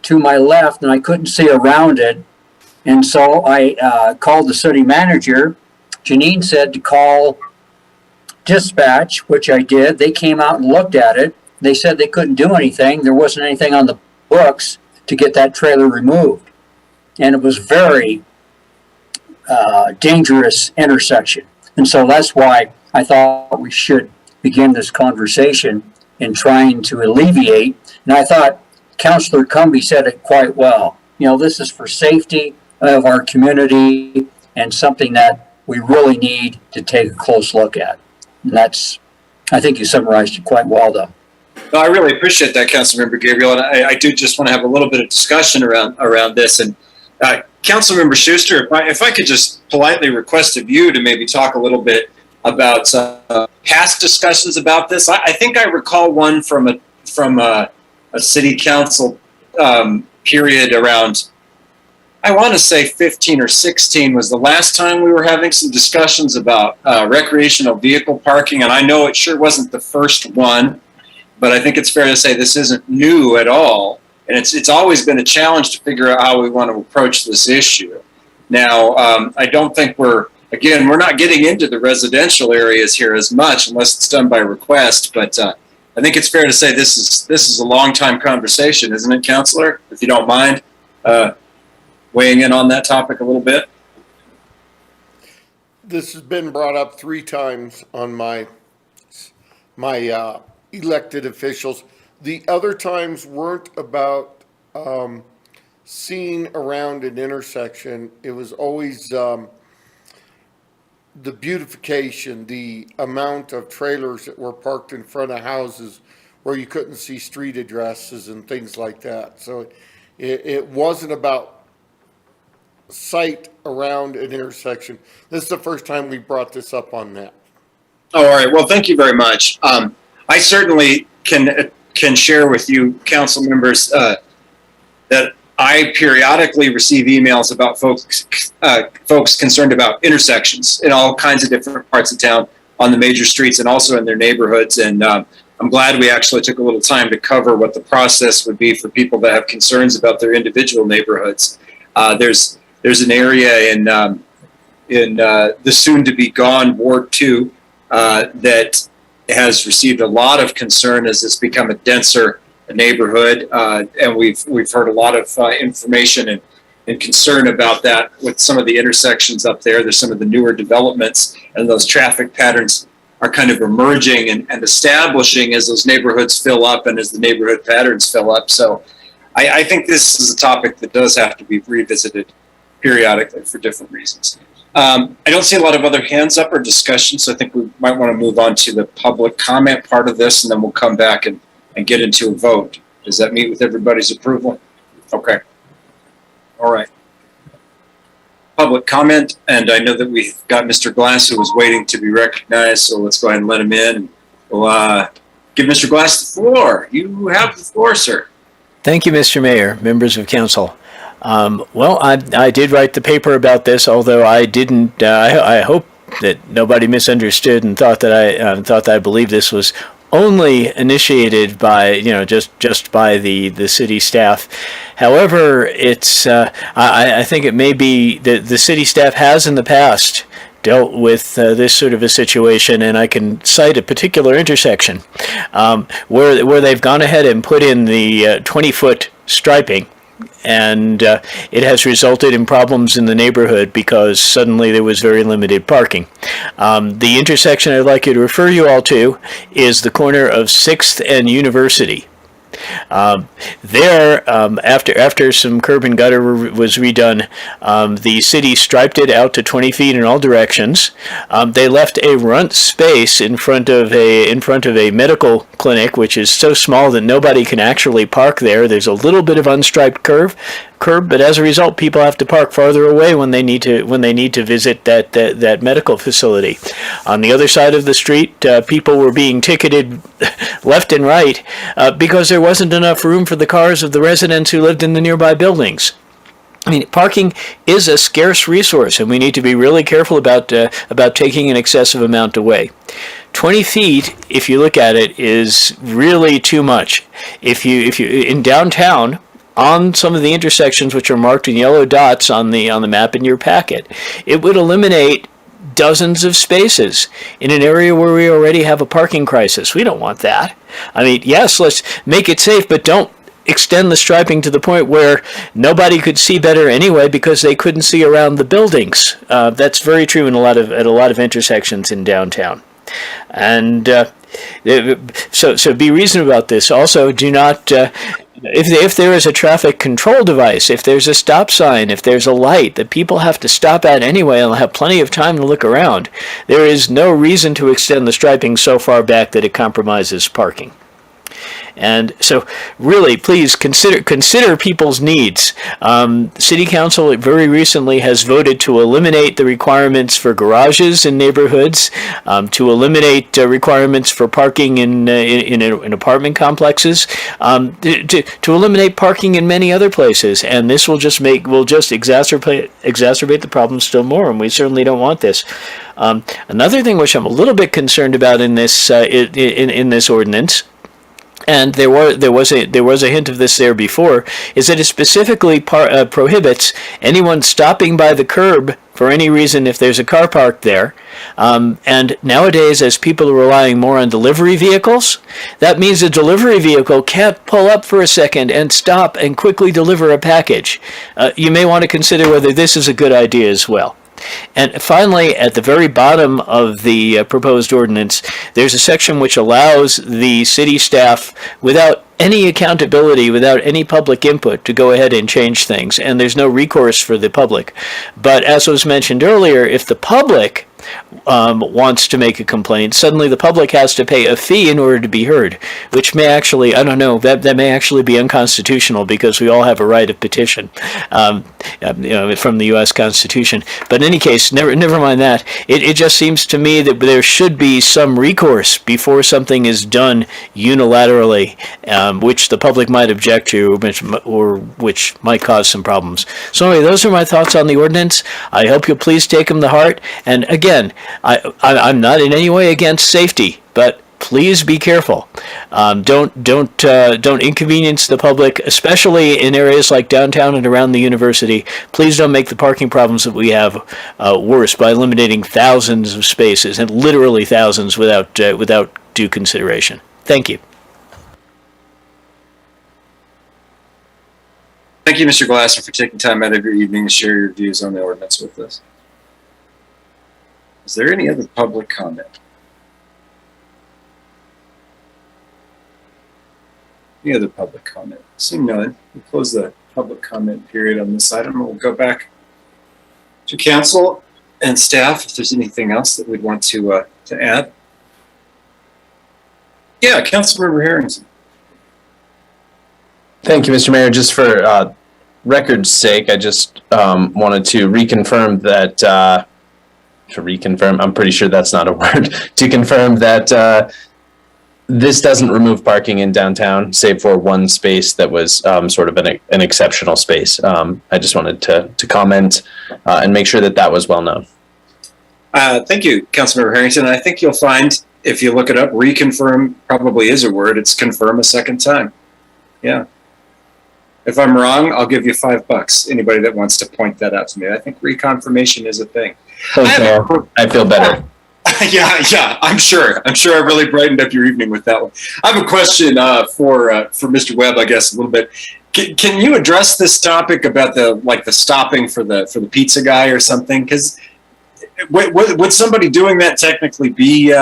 to my left and I couldn't see around it. And so I called the city manager. Janine said to call dispatch, which I did. They came out and looked at it. They said they couldn't do anything. There wasn't anything on the books to get that trailer removed. And it was very dangerous intersection. And so that's why I thought we should begin this conversation in trying to alleviate. And I thought Councilor Cumbie said it quite well. You know, this is for safety of our community. and something that we really need to take a close look at. And that's, I think you summarized it quite well, though. No, I really appreciate that, Councilmember Gabriel, and I do just want to have a little bit of discussion around this. And Councilmember Schuster, if I could just politely request of you to maybe talk a little bit about past discussions about this. I think I recall one from a city council period around, I want to say 15 or 16 was the last time we were having some discussions about recreational vehicle parking. And I know it sure wasn't the first one, but I think it's fair to say this isn't new at all. And it's always been a challenge to figure out how we want to approach this issue. Now, I don't think we're not getting into the residential areas here as much unless it's done by request, but I think it's fair to say this is a long time conversation, isn't it, Councilor? If you don't mind weighing in on that topic a little bit. This has been brought up 3 times on my elected officials. The other times weren't about seeing around an intersection. It was always the beautification, the amount of trailers that were parked in front of houses where you couldn't see street addresses and things like that. So it wasn't about sight around an intersection. This is the first time we brought this up on that. Oh, all right. Well, thank you very much. I certainly can share with you, council members, that I periodically receive emails about folks concerned about intersections in all kinds of different parts of town on the major streets and also in their neighborhoods. And I'm glad we actually took a little time to cover what the process would be for people that have concerns about their individual neighborhoods. There's an area in the soon-to-be gone Ward 2 that has received a lot of concern as it's become a denser neighborhood, and we've heard a lot of information and concern about that with some of the intersections up there. There's some of the newer developments, and those traffic patterns are kind of emerging and establishing as those neighborhoods fill up and as the neighborhood patterns fill up. So I think this is a topic that does have to be revisited periodically for different reasons. I don't see a lot of other hands up or discussion, so I think we might want to move on to the public comment part of this, and then we'll come back and get into a vote. Does that meet with everybody's approval? Okay. All right. Public comment, and I know that we've got Mr. Glass who was waiting to be recognized, so let's go ahead and let him in. We'll give Mr. Glass the floor. You have the floor, sir. Thank you, Mr. Mayor, members of council. Well, I did write the paper about this, although I didn't. I hope that nobody misunderstood and thought that I believe this was only initiated by just by the city staff. However, it's I think it may be that the city staff has in the past dealt with this sort of a situation, and I can cite a particular intersection where they've gone ahead and put in the 20-foot striping. And it has resulted in problems in the neighborhood because suddenly there was very limited parking. The intersection I'd like you to refer you all to is the corner of 6th and University. After some curb and gutter was redone, the city striped it out to 20 feet in all directions. They left a runt space in front of a medical clinic, which is so small that nobody can actually park there. There's a little bit of unstriped curb, but as a result, people have to park farther away when they need to visit that medical facility. On the other side of the street, people were being ticketed left and right because there wasn't enough room for the cars of the residents who lived in the nearby buildings. I mean, parking is a scarce resource, and we need to be really careful about taking an excessive amount away. 20 feet, if you look at it, is really too much. If you in downtown, on some of the intersections which are marked in yellow dots on the map in your packet, it would eliminate dozens of spaces in an area where we already have a parking crisis. We don't want that. I mean, yes, let's make it safe, but don't extend the striping to the point where nobody could see better anyway because they couldn't see around the buildings. That's very true at a lot of intersections in downtown. And so be reasonable about this. Also, do not if there is a traffic control device, if there's a stop sign, if there's a light that people have to stop at anyway and have plenty of time to look around, there is no reason to extend the striping so far back that it compromises parking. And so, really, please consider people's needs. City Council very recently has voted to eliminate the requirements for garages in neighborhoods, to eliminate requirements for parking in apartment complexes, to eliminate parking in many other places. And this will just exacerbate the problem still more. And we certainly don't want this. Another thing which I'm a little bit concerned about in this in this ordinance, and there was a hint of this there before, is that it specifically prohibits anyone stopping by the curb for any reason if there's a car parked there. And nowadays, as people are relying more on delivery vehicles, that means a delivery vehicle can't pull up for a second and stop and quickly deliver a package. You may want to consider whether this is a good idea as well. And finally, at the very bottom of the proposed ordinance, there's a section which allows the city staff, without any accountability, without any public input, to go ahead and change things. And there's no recourse for the public. But as was mentioned earlier, if the public wants to make a complaint, suddenly the public has to pay a fee in order to be heard, which may actually, I don't know, that may actually be unconstitutional, because we all have a right of petition from the U.S. Constitution. But in any case, never mind that. It just seems to me that there should be some recourse before something is done unilaterally, which the public might object to, or which might cause some problems. So anyway, those are my thoughts on the ordinance. I hope you'll please take them to heart. And again, I'm not in any way against safety, but please be careful. Don't inconvenience the public, especially in areas like downtown and around the university. Please don't make the parking problems that we have worse by eliminating thousands of spaces, and literally thousands, without due consideration. Thank you. Thank you, Mr. Glasser, for taking time out of your evening to share your views on the ordinance with us. Is there any other public comment? Any other public comment? Seeing none, we'll close the public comment period on this item. We'll go back to council and staff if there's anything else that we'd want to add. Yeah, Councilmember Harrington. Thank you, Mr. Mayor. Just for record's sake, I just wanted to reconfirm that, I'm pretty sure that's not a word, to confirm that this doesn't remove parking in downtown, save for one space that was sort of an exceptional space. I just wanted to comment and make sure that was well known. Thank you, Councilmember Harrington. I think you'll find, if you look it up, reconfirm probably is a word. It's confirm a second time. Yeah. If I'm wrong, I'll give you $5. Anybody that wants to point that out to me. I think reconfirmation is a thing. Okay. I feel better. Yeah, I'm sure I really brightened up your evening with that one. I have a question for Mr. Webb, I guess, a little bit. Can you address this topic about the stopping for the pizza guy or something? Because would somebody doing that technically be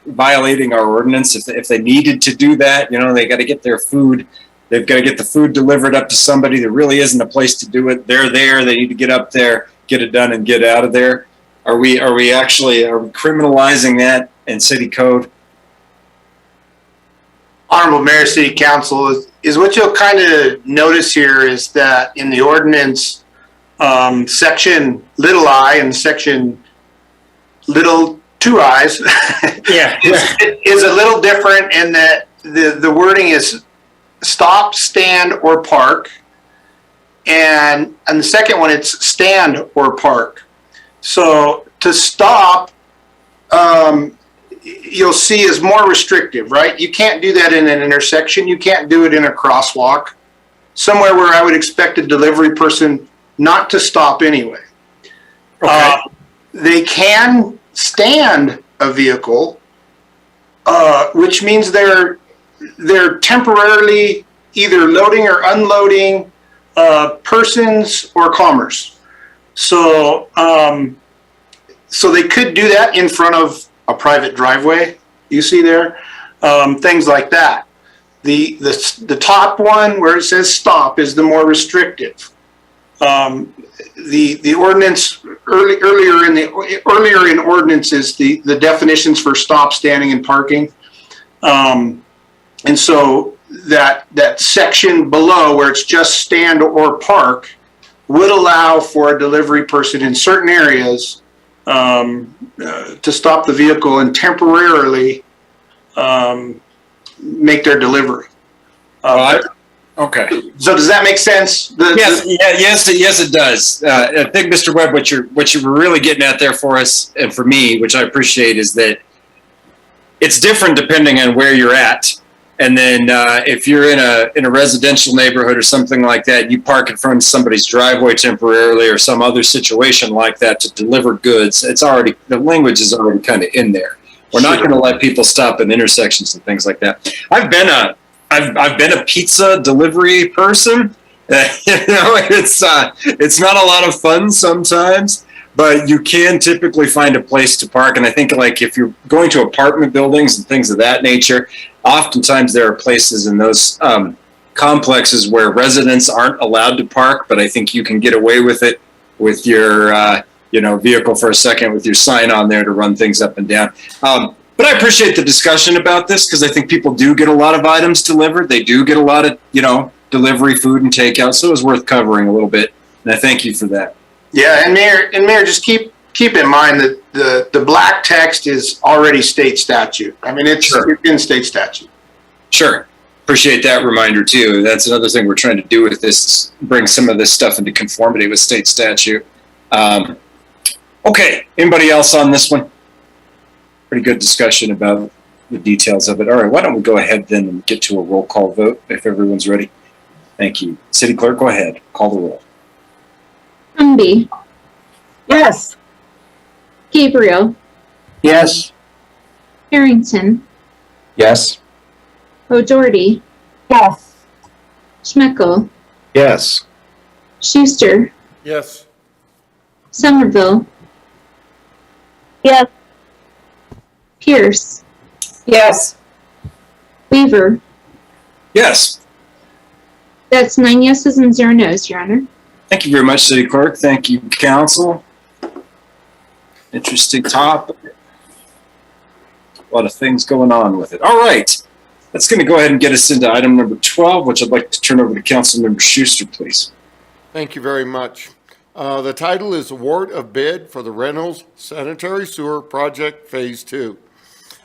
violating our ordinance if they needed to do that? You know, they got to get their food. They've got to get the food delivered up to somebody. There really isn't a place to do it. They're there. They need to get up there, get it done, and get out of there. Are we criminalizing that in city code? Honorable Mayor, City Council, is what you'll kind of notice here is that in the ordinance, section little I and section little two I's is a little different in that the wording is stop, stand, or park. And the second one, it's stand or park. So to stop, you'll see is more restrictive, right? You can't do that in an intersection. You can't do it in a crosswalk. Somewhere where I would expect a delivery person not to stop anyway. Okay. They can stand a vehicle, which means they're temporarily either loading or unloading persons or commerce. So they could do that in front of a private driveway, you see there, things like that. the top one where it says stop is the more restrictive. The ordinance earlier in ordinances, the definitions for stop, standing, and parking. And so that section below where it's just stand or park would allow for a delivery person in certain areas to stop the vehicle and temporarily make their delivery. Okay. So does that make sense? Yes, it does. I think, Mr. Webb, what you were really getting at there for us and for me, which I appreciate, is that it's different depending on where you're at. And then if you're in a residential neighborhood or something like that, you park in front of somebody's driveway temporarily or some other situation like that to deliver goods. The language is already kind of in there. We're not going to let people stop at intersections and things like that. I've been a pizza delivery person. It's not a lot of fun sometimes, but you can typically find a place to park. And I think, like, if you're going to apartment buildings and things of that nature, oftentimes there are places in those complexes where residents aren't allowed to park, but I think you can get away with it with your vehicle for a second with your sign on there to run things up and down. But I appreciate the discussion about this because I think people do get a lot of items delivered. They do get a lot of, delivery, food, and takeout. So it was worth covering a little bit. And I thank you for that. Yeah, and Mayor, just keep in mind that the black text is already state statute. I mean, it's in state statute. Sure. Appreciate that reminder too. That's another thing we're trying to do with this, is bring some of this stuff into conformity with state statute. Okay. Anybody else on this one? Pretty good discussion about the details of it. All right. Why don't we go ahead then and get to a roll call vote if everyone's ready. Thank you. City Clerk, go ahead. Call the roll. Humby, Yes. Gabriel, Yes. Harrington, Yes. O'Doherty, Yes. Schmeckel, Yes. Schuster, Yes. Somerville, Yes. Pierce, Yes. Weaver. Yes. That's 9 yeses and 0 nos, Your Honor. Thank you very much, City Clerk. Thank you, Council. Interesting topic. A lot of things going on with it. All right. That's going to go ahead and get us into item number 12, which I'd like to turn over to Councilmember Schuster, please. Thank you very much. The title is Award of Bid for the Reynolds Sanitary Sewer Project Phase 2.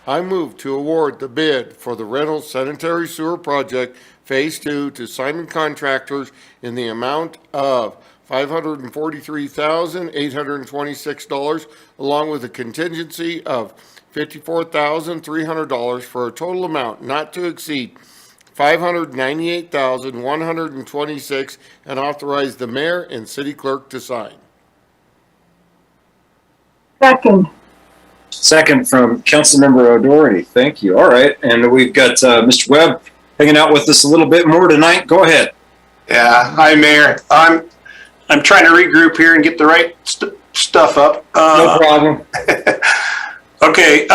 I move to award the bid for the Reynolds Sanitary Sewer Project Phase 2 to Simon Contractors in the amount of $543,826, along with a contingency of $54,300 for a total amount not to exceed $598,126, and authorize the mayor and city clerk to sign. Second. Second from Councilmember O'Doherty. Thank you. All right. And we've got Mr. Webb hanging out with us a little bit more tonight. Go ahead. Yeah. Hi, Mayor. I'm trying to regroup here and get the right stuff up. No problem. Okay.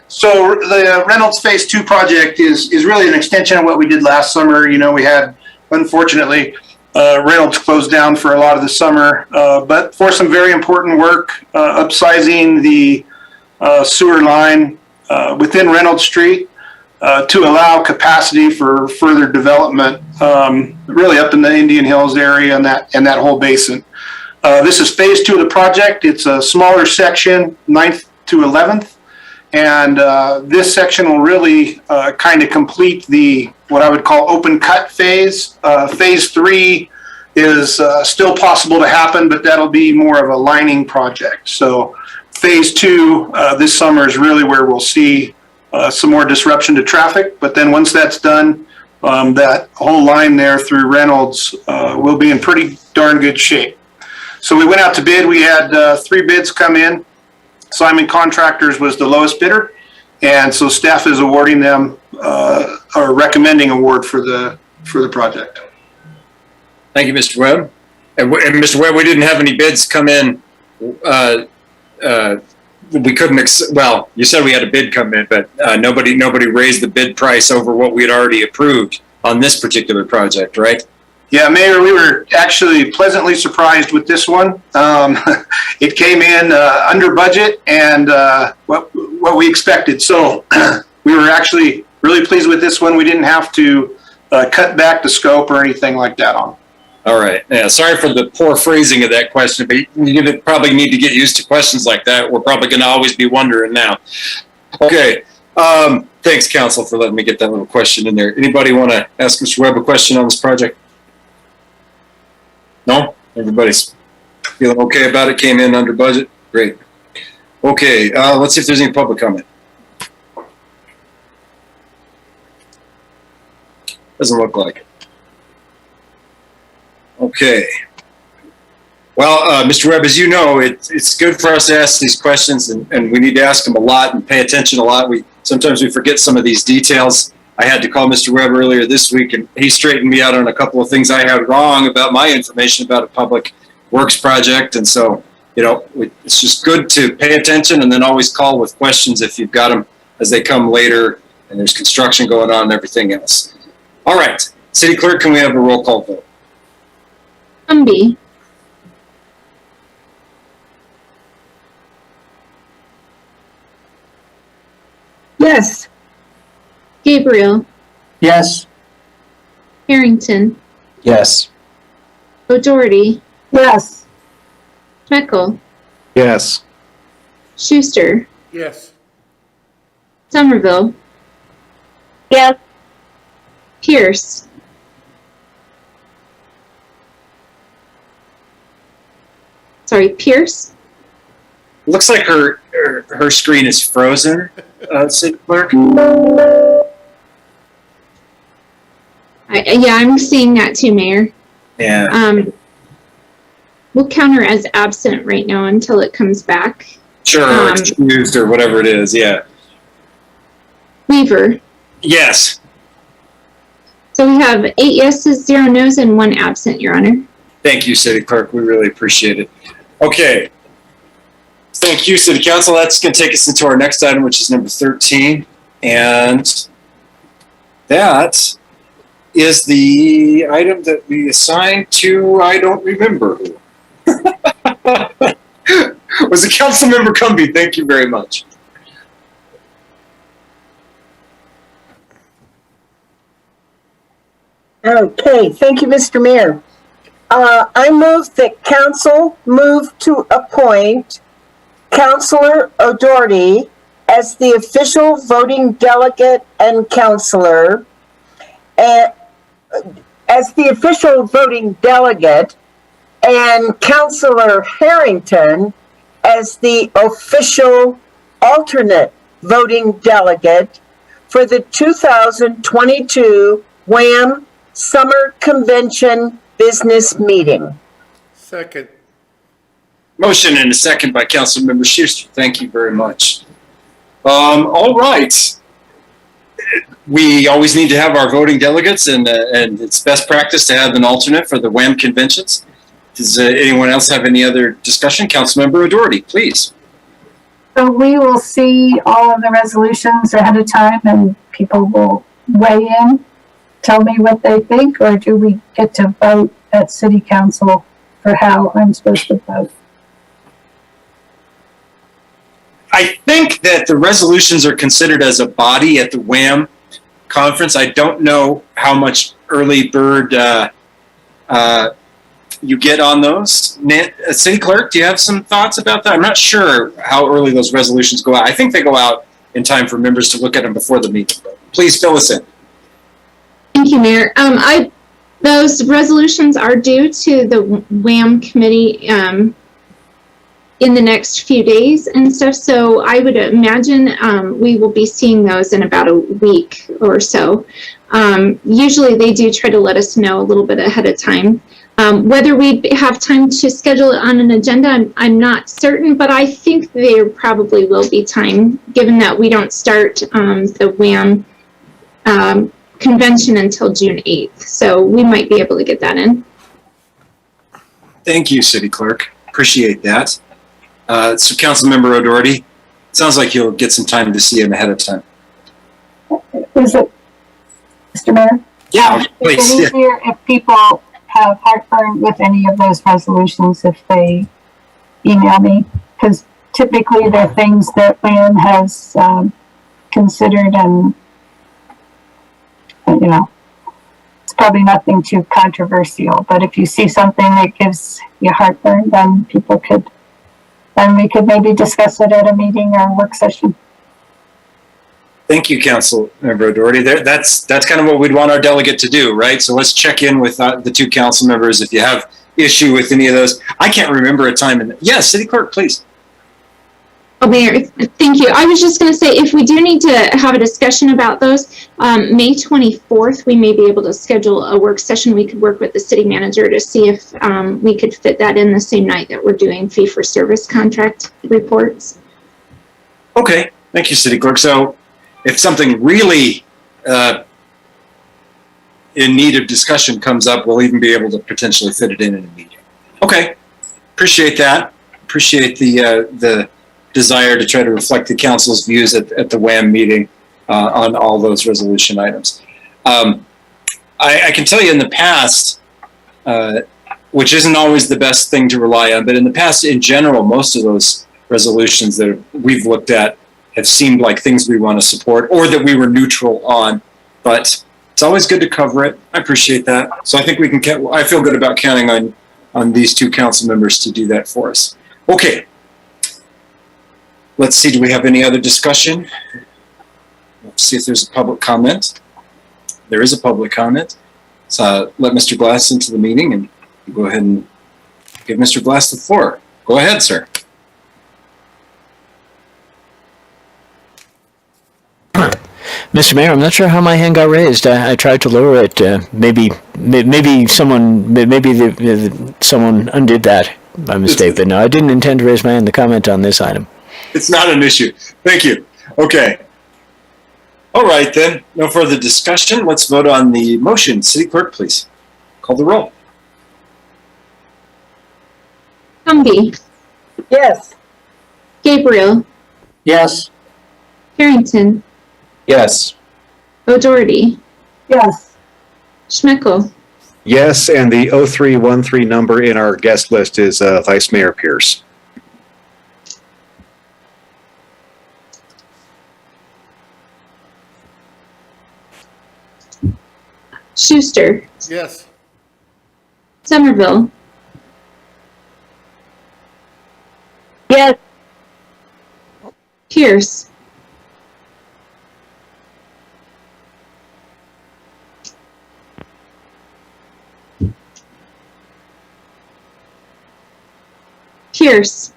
So the Reynolds Phase 2 project is really an extension of what we did last summer. We had, unfortunately, Reynolds closed down for a lot of the summer, but for some very important work, upsizing the sewer line within Reynolds Street to allow capacity for further development, really up in the Indian Hills area and that whole basin. This is Phase 2 of the project. It's a smaller section, 9th to 11th, and this section will really kind of complete what I would call open cut phase. Phase 3 is still possible to happen, but that'll be more of a lining project. So Phase 2 this summer is really where we'll see some more disruption to traffic. But then once that's done, that whole line there through Reynolds will be in pretty darn good shape. So we went out to bid. We had 3 bids come in. Simon Contractors was the lowest bidder, and so staff is awarding them or recommending award for the project. Thank you, Mr. Webb. And Mr. Webb, we didn't have any bids come in we couldn't, well, you said we had a bid come in, but nobody raised the bid price over what we had already approved on this particular project, right? Yeah, Mayor, we were actually pleasantly surprised with this one. It came in under budget and what we expected. So we were actually really pleased with this one. We didn't have to cut back the scope or anything like that on. All right. Yeah. Sorry for the poor phrasing of that question, but you probably need to get used to questions like that. We're probably going to always be wondering now. Okay. Thanks, Council, for letting me get that little question in there. Anybody want to ask Mr. Webb a question on this project? No? Everybody's feeling okay about it? Came in under budget? Great. Okay. Let's see if there's any public comment. Doesn't look like it. Okay. Well, Mr. Webb, as you know, it's good for us to ask these questions, and we need to ask them a lot and pay attention a lot. Sometimes we forget some of these details. I had to call Mr. Webb earlier this week, and he straightened me out on a couple of things I had wrong about my information about a public works project. And so, it's just good to pay attention and then always call with questions if you've got them as they come later and there's construction going on and everything else. All right. City Clerk, can we have a roll call vote? Humby. Yes. Gabriel. Yes. Harrington. Yes. O'Doherty. Yes. Schmeckel. Yes. Schuster. Yes. Somerville. Yes. Pierce. Sorry, Pierce. Looks like her screen is frozen, City Clerk. Yeah, I'm seeing that too, Mayor. Yeah. We'll count her as absent right now until it comes back. Sure, excused or whatever it is, yeah. Weaver. Yes. So we have 8 yeses, 0 no's, and 1 absent, Your Honor. Thank you, City Clerk. We really appreciate it. Okay. Thank you, City Council. That's going to take us into our next item, which is number 13. And that is the item that we assigned to, I don't remember who. Was it Councilmember Cumbie? Thank you very much. Okay, thank you, Mr. Mayor. I move that council move to appoint Councilor O'Doherty as the official voting delegate and counselor, and Councilor Harrington as the official alternate voting delegate for the 2022 WHAM Summer Convention Business Meeting. Second. Motion and a second by Councilmember Schuster. Thank you very much. All right. We always need to have our voting delegates, and it's best practice to have an alternate for the WHAM conventions. Does anyone else have any other discussion? Councilmember O'Doherty, please. So we will see all of the resolutions ahead of time and people will weigh in, tell me what they think, or do we get to vote at City Council for how I'm supposed to vote? I think that the resolutions are considered as a body at the WHAM conference. I don't know how much early bird you get on those. City Clerk, do you have some thoughts about that? I'm not sure how early those resolutions go out. I think they go out in time for members to look at them before the meeting. But please fill us in. Thank you, Mayor. Those resolutions are due to the WHAM committee in the next few days and stuff. So I would imagine we will be seeing those in about a week or so. Usually they do try to let us know a little bit ahead of time. Whether we have time to schedule it on an agenda, I'm not certain, but I think there probably will be time, given that we don't start the WHAM convention until June 8th. So we might be able to get that in. Thank you, City Clerk. Appreciate that. So Councilmember O'Doherty, Sounds like you'll get some time to see him ahead of time. Is it, Mr. Mayor? Yeah, Is please. it Yeah. easier if people have heartburn with any of those resolutions if they email me? Because typically they're things that Lynn has considered, and you know, it's probably nothing too controversial. But if you see something that gives you heartburn, then we could maybe discuss it at a meeting or a work session. Thank you, Councilmember O'Doherty. That's kind of what we'd want our delegate to do, right? So let's check in with the two council members if you have issue with any of those. I can't remember a time. Yes, City Clerk, please. Oh, Mayor, thank you. I was just going to say, if we do need to have a discussion about those, May 24th, we may be able to schedule a work session. We could work with the city manager to see if we could fit that in the same night that we're doing fee-for-service contract reports. Okay, thank you, City Clerk. So if something really in need of discussion comes up, we'll even be able to potentially fit it in a meeting. Okay, appreciate that. Appreciate the desire to try to reflect the council's views at the WAM meeting on all those resolution items. I can tell you in the past, which isn't always the best thing to rely on, but in the past, in general, most of those resolutions that we've looked at have seemed like things we want to support or that we were neutral on, but it's always good to cover it. I appreciate that. So I think we can, I feel good about counting on these two council members to do that for us. Okay. Let's see, do we have any other discussion? Let's see if there's a public comment. There is a public comment. So let Mr. Glass into the meeting and go ahead and give Mr. Glass the floor. Go ahead, sir. Mr. Mayor, I'm not sure how my hand got raised. I tried to lower it. Maybe someone undid that by mistake. But no, I didn't intend to raise my hand to comment on this item. It's not an issue. Thank you. Okay. All right, then. No further discussion. Let's vote on the motion. City Clerk, please. Call the roll. Humby. Yes. Gabriel. Yes. Harrington. Yes. O'Doherty. Yes. Schmeckel. Yes, and the 0313 number in our guest list is Vice Mayor Pierce. Schuster. Yes. Somerville. Yes. Pierce. Pierce.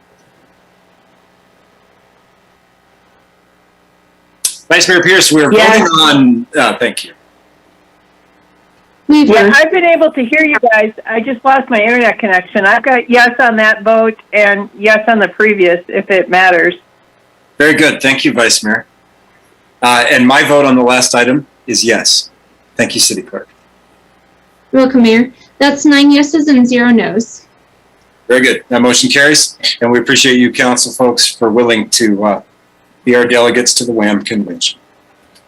Vice Mayor Pierce, we're Yes. voting on, thank you. Weaver. Yeah, I've been able to hear you guys. I just lost my internet connection. I've got yes on that vote and yes on the previous, if it matters. Very good. Thank you, Vice Mayor. And my vote on the last item is yes. Thank you, City Clerk. Welcome, Mayor. That's 9 yeses and 0 nos. Very good. That motion carries, and we appreciate you, council folks, for willing to be our delegates to the WAM convention.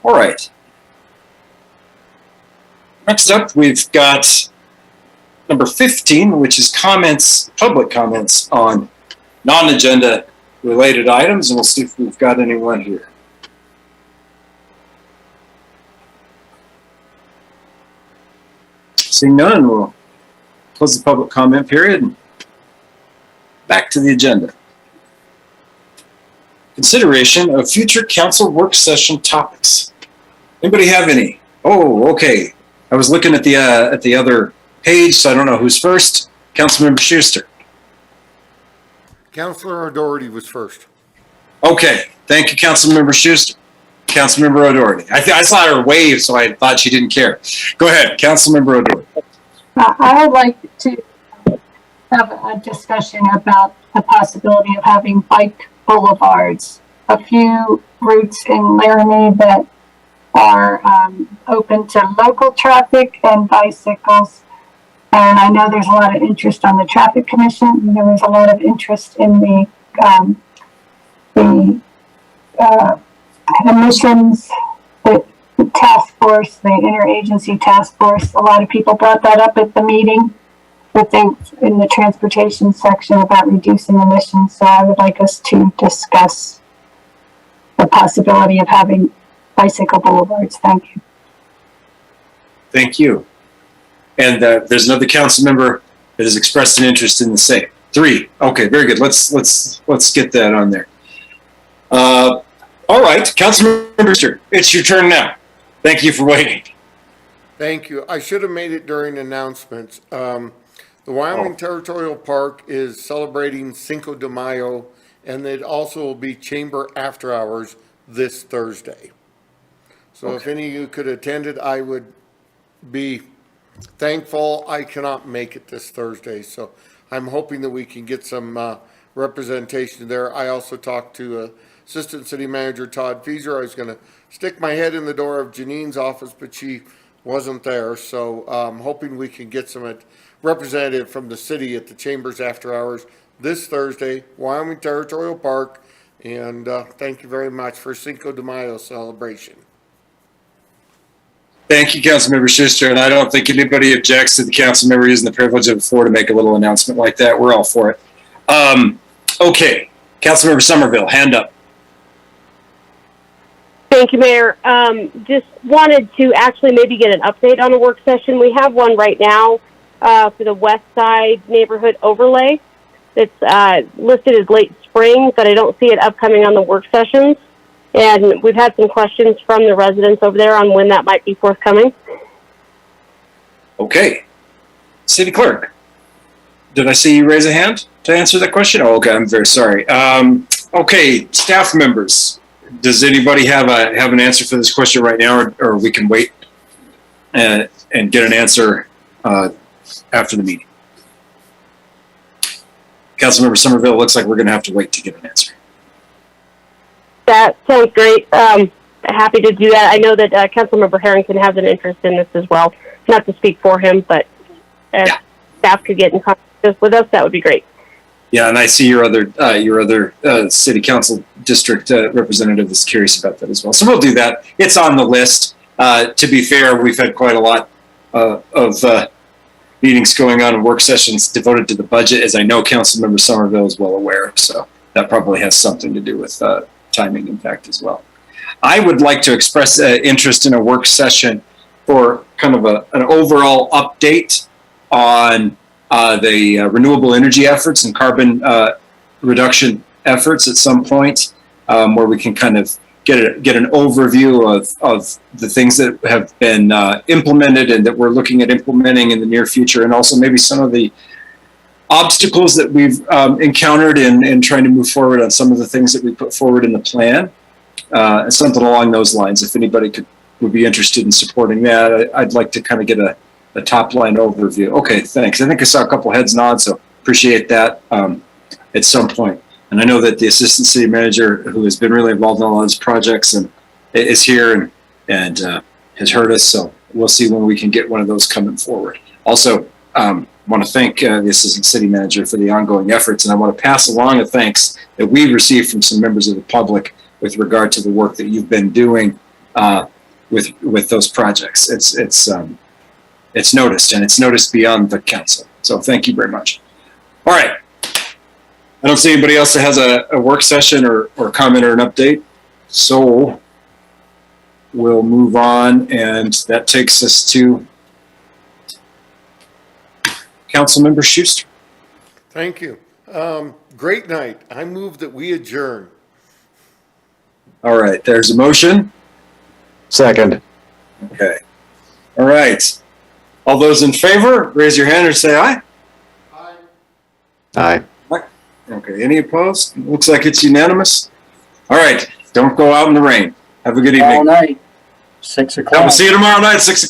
All right. Next up, we've got number 15, which is comments, public comments on non-agenda related items, and we'll see if we've got anyone here. Seeing none, we'll close the public comment period and back to the agenda. Consideration of future council work session topics. Anybody have any? Oh, okay. I was looking at the other page, so I don't know who's first. Councilmember Schuster. Councilor O'Doherty was first. Okay, thank you, Councilmember Schuster. Councilmember O'Doherty. I saw her wave, so I thought she didn't care. Go ahead, Councilmember O'Doherty. I would like to have a discussion about the possibility of having bike boulevards. A few routes in Laramie that are open to local traffic and bicycles. And I know there's a lot of interest on the Traffic Commission. And there was a lot of interest in the emissions, the task force, the interagency task force, a lot of people brought that up at the meeting, but they, in the transportation section about reducing emissions, so I would like us to discuss the possibility of having bicycle boulevards. Thank you. Thank you. And there's another council member that has expressed an interest in the same. 3. Okay, very good. Let's get that on there. All right, Councilmember, it's your turn now. Thank you for waiting. Thank you. I should have made it during announcements. The Wyoming Territorial Park is celebrating Cinco de Mayo, and it also will be chamber after hours this Thursday. So if any of you could attend it, I would be thankful. I cannot make it this Thursday, so I'm hoping that we can get some representation there. I also talked to Assistant City Manager Todd Fieser. I was going to stick my head in the door of Janine's office, but she wasn't there, so I'm hoping we can get some representative from the city at the chambers after hours this Thursday, Wyoming Territorial Park, and thank you very much for Cinco de Mayo celebration. Thank you, Councilmember Schuster, and I don't think anybody objects to the council member using the privilege of the floor to make a little announcement like that. We're all for it. Okay, Councilmember Somerville, hand up. Thank you, Mayor. Just wanted to actually maybe get an update on a work session. We have one right now for the West Side Neighborhood Overlay. It's listed as late spring, but I don't see it upcoming on the work sessions. And we've had some questions from the residents over there on when that might be forthcoming. Okay. City Clerk, did I see you raise a hand to answer that question? Oh, okay, I'm very sorry. Okay, staff members, does anybody have an answer for this question right now, or we can wait and get an answer after the meeting? Councilmember Somerville, looks like we're going to have to wait to get an answer. That sounds great. Happy to do that. I know that Councilmember Harrington has an interest in this as well. Not to speak for him, but if staff could get in contact with us, that would be great. Yeah, and I see your other city council district representative is curious about that as well. So we'll do that. It's on the list. To be fair, we've had quite a lot of meetings going on and work sessions devoted to the budget, as I know Councilmember Somerville is well aware. So that probably has something to do with timing impact as well. I would like to express interest in a work session for kind of an overall update on the renewable energy efforts and carbon reduction efforts at some point, where we can kind of get an overview of the things that have been implemented and that we're looking at implementing in the near future, and also maybe some of the obstacles that we've encountered in trying to move forward on some of the things that we put forward in the plan, and something along those lines. If anybody would be interested in supporting that, I'd like to kind of get a top line overview. Okay, thanks. I think I saw a couple heads nod, so appreciate that at some point. And I know that the assistant city manager, who has been really involved in all those projects, and is here and has heard us. So we'll see when we can get one of those coming forward. Also, want to thank the assistant city manager for the ongoing efforts, and I want to pass along a thanks that we've received from some members of the public with regard to the work that you've been doing with those projects. It's noticed, and it's noticed beyond the council. So thank you very much. All right. I don't see anybody else that has a work session or comment or an update. So we'll move on, and that takes us to Councilmember Schuster. Thank you. Great night. I move that we adjourn. All right, there's a motion. Second. Okay. All right. All those in favor, raise your hand or say aye. Aye. Okay, any opposed? Looks like it's unanimous. All right, don't go out in the rain. Have a good evening. All night, 6 o'clock. We'll see you tomorrow night, 6 o'clock.